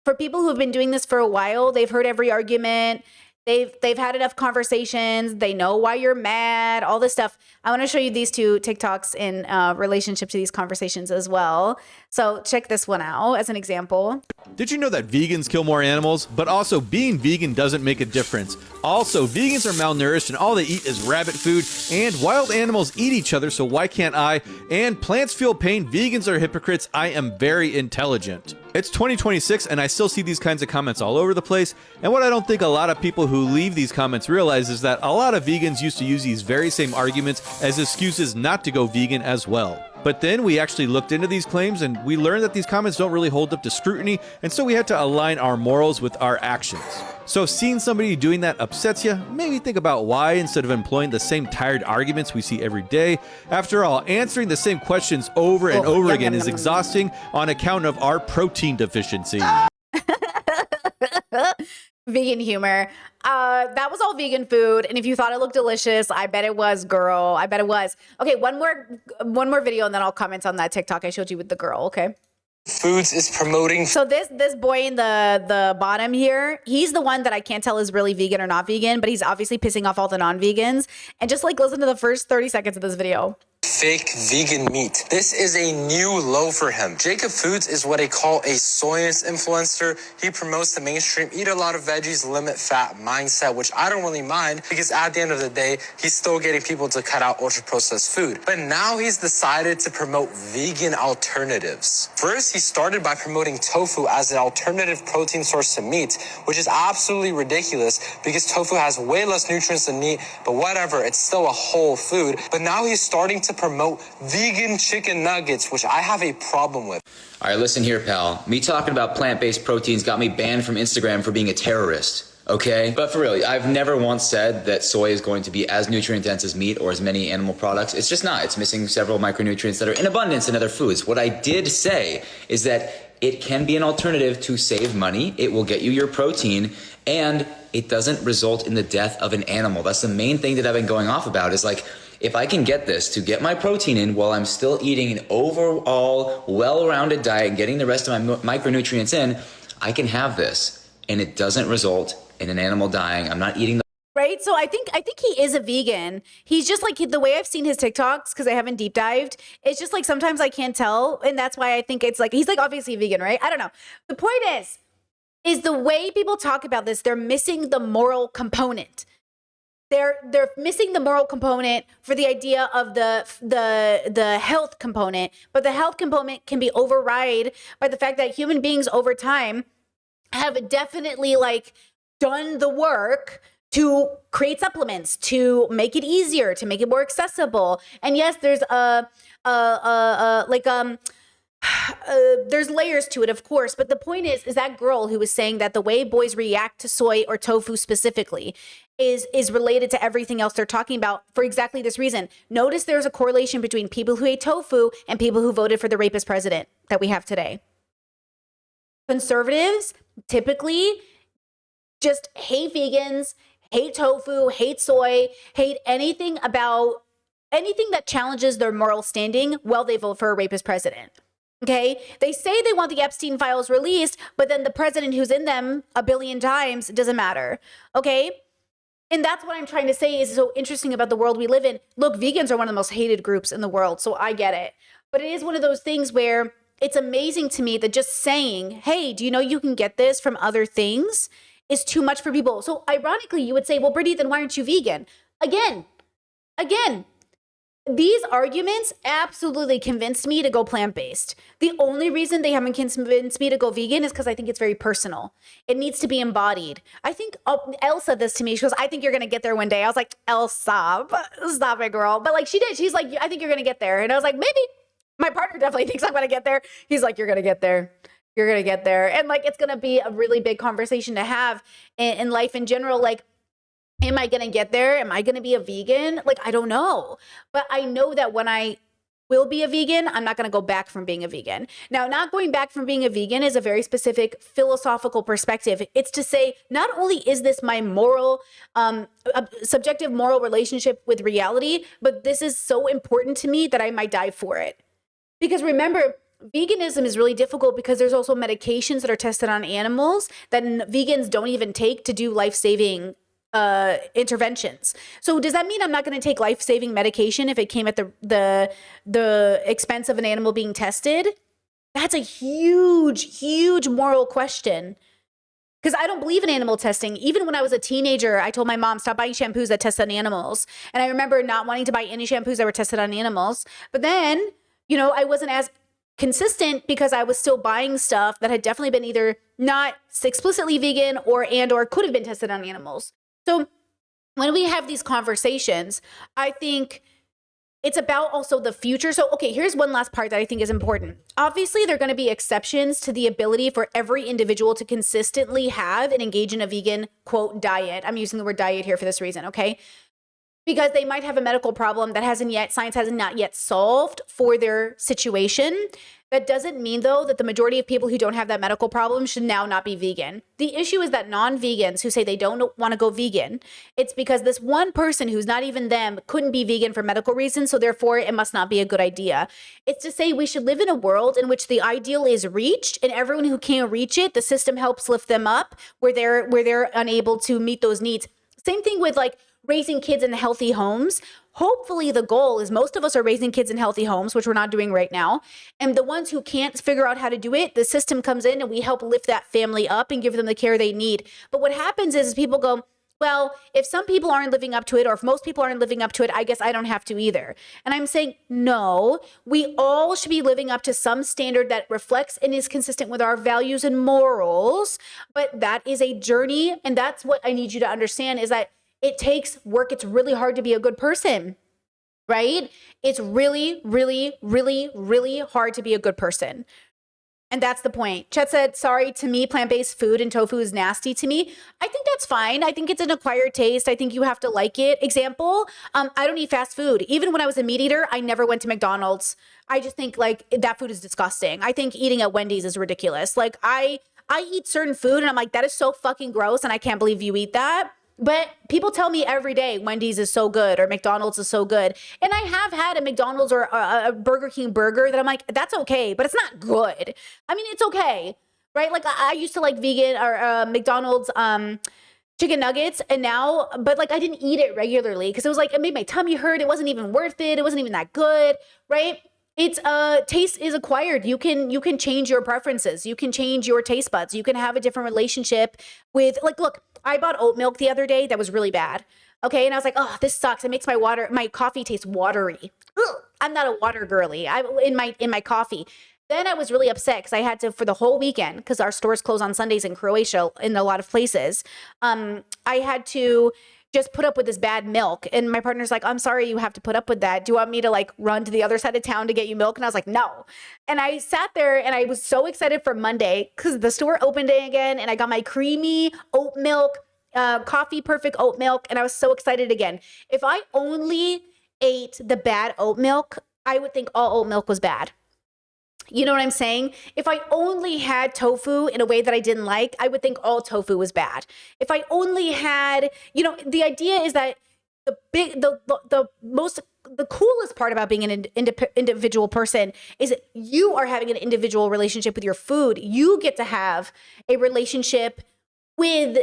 for people who've been doing this for a while, they've heard every argument. They've had enough conversations. They know why you're mad, all this stuff. I want to show you these two TikToks in relationship to these conversations as well. So check this one out as an example. Did you know that vegans kill more animals? But also being vegan doesn't make a difference. Also, vegans are malnourished and all they eat is rabbit food, and wild animals eat each other, so why can't I? And plants feel pain, vegans are hypocrites, I am very intelligent. It's 2026 and I still see these kinds of comments all over the place, and what I don't think a lot of people who leave these comments realize is that a lot of vegans used to use these very same arguments as excuses not to go vegan as well. But then we actually looked into these claims and we learned that these comments don't really hold up to scrutiny, and so we had to align our morals with our actions. So if seeing somebody doing that upsets you, maybe think about why instead of employing the same tired arguments we see every day. After all, answering the same questions over and over again is exhausting on account of our protein deficiency. Vegan humor. That was all vegan food, and if you thought it looked delicious, I bet it was, girl. I bet it was. Okay, one more video, and then I'll comment on that TikTok I showed you with the girl. Okay. Foods is promoting. So this boy in the bottom here, he's the one that I can't tell is really vegan or not vegan, but he's obviously pissing off all the non-vegans. And just like listen to the first 30 seconds of this video. Fake vegan meat. This is a new low for him. Jacob Foods is what they call a Sentience influencer. He promotes the mainstream eat a lot of veggies, limit fat mindset, which I don't really mind because at the end of the day, he's still getting people to cut out ultra processed food. But now he's decided to promote vegan alternatives. First, he started by promoting tofu as an alternative protein source to meat, which is absolutely ridiculous because tofu has way less nutrients than meat, but whatever, it's still a whole food. But now he's starting to promote vegan chicken nuggets, which I have a problem with. All right, listen here, pal. Me talking about plant-based proteins got me banned from Instagram for being a terrorist, okay? But for real, I've never once said that soy is going to be as nutrient-dense as meat or as many animal products. It's just not. It's missing several micronutrients that are in abundance in other foods. What I did say is that it can be an alternative to save money. It will get you your protein, and it doesn't result in the death of an animal. That's the main thing that I've been going off about is like, if I can get this to get my protein in while I'm still eating an overall well-rounded diet and getting the rest of my micronutrients in, I can have this and it doesn't result in an animal dying. I'm not eating the Right? So I think he is a vegan. He's just like the way I've seen his TikToks, because I haven't deep dived, it's just like sometimes I can't tell. And that's why I think it's like, he's like obviously vegan, right? I don't know. The point is the way people talk about this, they're missing the moral component. They're missing the moral component for the idea of the health component, but the health component can be override by the fact that human beings over time have definitely like done the work to create supplements, to make it easier, to make it more accessible. And yes, there's there's layers to it, of course, but the point is that girl who was saying that the way boys react to soy or tofu specifically is related to everything else they're talking about for exactly this reason. Notice there's a correlation between people who ate tofu and people who voted for the rapist president that we have today. Conservatives typically just hate vegans, hate tofu, hate soy, hate anything that challenges their moral standing while they vote for a rapist president. Okay, they say they want the Epstein files released, but then the president who's in them a billion times doesn't matter. Okay, and that's what I'm trying to say is so interesting about the world we live in. Look, vegans are one of the most hated groups in the world, so I get it. But it is one of those things where it's amazing to me that just saying, hey, do you know you can get this from other things is too much for people. So ironically, you would say, well, Brittany, then why aren't you vegan? Again, these arguments absolutely convinced me to go plant-based. The only reason they haven't convinced me to go vegan is because I think it's very personal. It needs to be embodied. I think Elle said this to me. She goes, I think you're going to get there one day. I was like, Elle, stop it, girl. But like she did. She's like, I think you're going to get there. And I was like, maybe. My partner definitely thinks I'm going to get there. He's like, you're going to get there. You're going to get there. And like, it's going to be a really big conversation to have in life in general. Like, am I going to get there? Am I going to be a vegan? Like, I don't know. But I know that when I will be a vegan, I'm not going to go back from being a vegan. Now, not going back from being a vegan is a very specific philosophical perspective. It's to say, not only is this my moral, subjective moral relationship with reality, but this is so important to me that I might die for it. Because remember, veganism is really difficult because there's also medications that are tested on animals that vegans don't even take to do life-saving interventions. So does that mean I'm not going to take life-saving medication if it came at the expense of an animal being tested? That's a huge moral question. Because I don't believe in animal testing. Even when I was a teenager, I told my mom, stop buying shampoos that test on animals. And I remember not wanting to buy any shampoos that were tested on animals. But then, I wasn't as consistent because I was still buying stuff that had definitely been either not explicitly vegan or could have been tested on animals. So when we have these conversations, I think it's about also the future. So, okay, here's one last part that I think is important. Obviously, there are going to be exceptions to the ability for every individual to consistently have and engage in a vegan, quote, diet. I'm using the word diet here for this reason, okay? Because they might have a medical problem that science has not yet solved for their situation. That doesn't mean, though, that the majority of people who don't have that medical problem should now not be vegan. The issue is that non-vegans who say they don't want to go vegan, it's because this one person who's not even them couldn't be vegan for medical reasons, so therefore it must not be a good idea. It's to say we should live in a world in which the ideal is reached, and everyone who can't reach it, the system helps lift them up where they're unable to meet those needs. Same thing with like raising kids in healthy homes. Hopefully the goal is most of us are raising kids in healthy homes, which we're not doing right now. And the ones who can't figure out how to do it, the system comes in and we help lift that family up and give them the care they need. But what happens is people go, well, if some people aren't living up to it, or if most people aren't living up to it, I guess I don't have to either. And I'm saying, no, we all should be living up to some standard that reflects and is consistent with our values and morals. But that is a journey. And that's what I need you to understand is that it takes work. It's really hard to be a good person, right? It's really, really, really, really hard to be a good person. And that's the point. Chet said, sorry, to me, plant-based food and tofu is nasty to me. I think that's fine. I think it's an acquired taste. I think you have to like it. Example, I don't eat fast food. Even when I was a meat eater, I never went to McDonald's. I just think like that food is disgusting. I think eating at Wendy's is ridiculous. Like I eat certain food and I'm like, that is so fucking gross and I can't believe you eat that. But people tell me every day Wendy's is so good or McDonald's is so good. And I have had a McDonald's or a Burger King burger that I'm like, that's okay, but it's not good. I mean, it's okay, right? Like I used to like vegan or McDonald's chicken nuggets and now, but like I didn't eat it regularly because it was like, it made my tummy hurt. It wasn't even worth it. It wasn't even that good, right? It's taste is acquired. You can change your preferences. You can change your taste buds. You can have a different relationship with like, look, I bought oat milk the other day that was really bad. Okay. And I was like, oh, this sucks. It makes my coffee taste watery. Ugh, I'm not a water girly. In my coffee. Then I was really upset because I had to, for the whole weekend, because our stores close on Sundays in Croatia in a lot of places. I had to just put up with this bad milk. And my partner's like, I'm sorry you have to put up with that. Do you want me to like run to the other side of town to get you milk? And I was like, no. And I sat there and I was so excited for Monday because the store opened again and I got my creamy oat milk, coffee perfect oat milk. And I was so excited again. If I only ate the bad oat milk, I would think all oat milk was bad. You know what I'm saying? If I only had tofu in a way that I didn't like, I would think all tofu was bad. If I only had, the idea is that the coolest part about being an individual person is that you are having an individual relationship with your food. You get to have a relationship with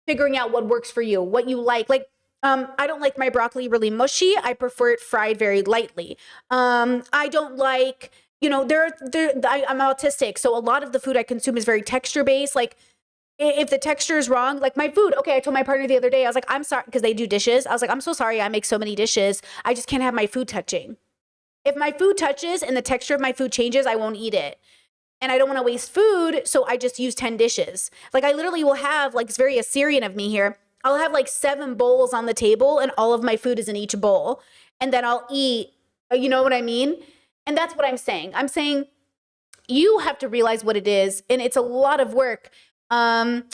figuring out what works for you, what you like. Like, I don't like my broccoli really mushy. I prefer it fried very lightly. I don't like, I'm autistic. So a lot of the food I consume is very texture based. Like if the texture is wrong, like my food, okay. I told my partner the other day, I was like, I'm sorry, because they do dishes. I was like, I'm so sorry. I make so many dishes. I just can't have my food touching. If my food touches and the texture of my food changes, I won't eat it. And I don't want to waste food. So I just use 10 dishes. Like I literally will have, like, it's very Assyrian of me here. I'll have like 7 bowls on the table and all of my food is in each bowl. And then I'll eat, you know what I mean? And that's what I'm saying. I'm saying you have to realize what it is. And it's a lot of work to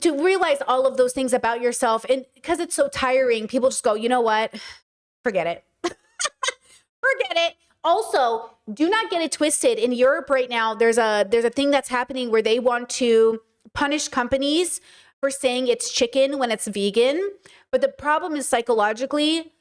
realize all of those things about yourself. And because it's so tiring, people just go, you know what? Forget it. Forget it. Also, do not get it twisted. In Europe right now, there's a thing that's happening where they want to punish companies for saying it's chicken when it's vegan. But the problem is psychologically,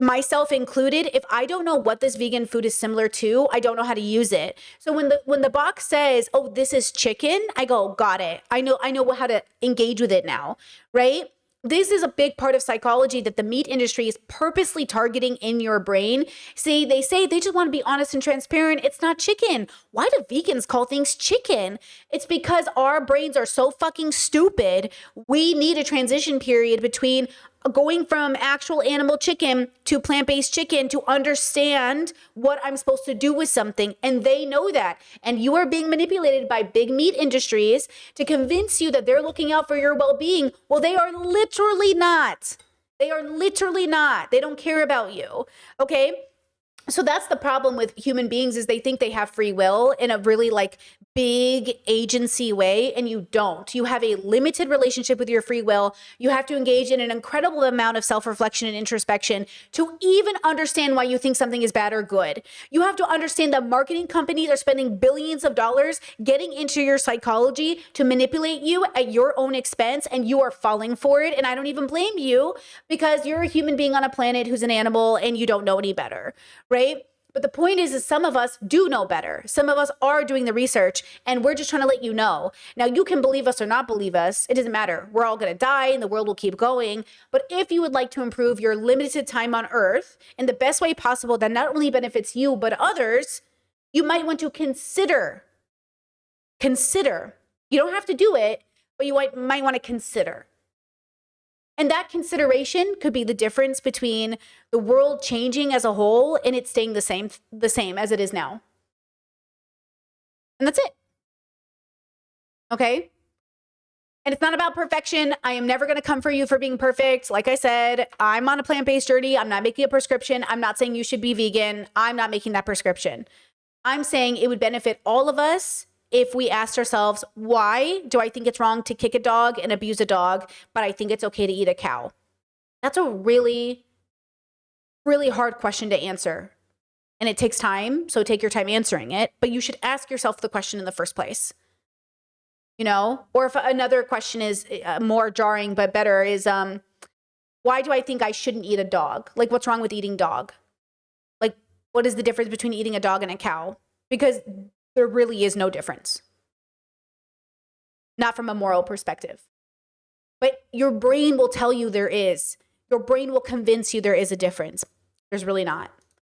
myself included, if I don't know what this vegan food is similar to, I don't know how to use it. So when the box says, oh, this is chicken, I go, got it. I know how to engage with it now, right? This is a big part of psychology that the meat industry is purposely targeting in your brain. See, they say they just want to be honest and transparent. It's not chicken. Why do vegans call things chicken? It's because our brains are so fucking stupid. We need a transition period between going from actual animal chicken to plant-based chicken to understand what I'm supposed to do with something. And they know that. And you are being manipulated by big meat industries to convince you that they're looking out for your well-being. Well, they are literally not. They are literally not. They don't care about you. Okay? So that's the problem with human beings, is they think they have free will in a really like big agency way, and you don't. You have a limited relationship with your free will. You have to engage in an incredible amount of self-reflection and introspection to even understand why you think something is bad or good. You have to understand that marketing companies are spending billions of dollars getting into your psychology to manipulate you at your own expense, and you are falling for it. And I don't even blame you, because you're a human being on a planet who's an animal and you don't know any better. Right? But the point is some of us do know better. Some of us are doing the research, and we're just trying to let you know. Now, you can believe us or not believe us. It doesn't matter. We're all going to die and the world will keep going. But if you would like to improve your limited time on Earth in the best way possible that not only benefits you, but others, you might want to consider. You don't have to do it, but you might want to consider. And that consideration could be the difference between the world changing as a whole and it staying the same as it is now. And that's it. Okay? And it's not about perfection. I am never going to come for you for being perfect. Like I said, I'm on a plant-based journey. I'm not making a prescription. I'm not saying you should be vegan. I'm not making that prescription. I'm saying it would benefit all of us if we asked ourselves, why do I think it's wrong to kick a dog and abuse a dog, but I think it's okay to eat a cow? That's a really, really hard question to answer. And it takes time, so take your time answering it, but you should ask yourself the question in the first place. You know? Or if another question is more jarring but better is, why do I think I shouldn't eat a dog? Like, what's wrong with eating dog? Like, what is the difference between eating a dog and a cow? Because there really is no difference. Not from a moral perspective. But your brain will tell you there is. Your brain will convince you there is a difference. There's really not.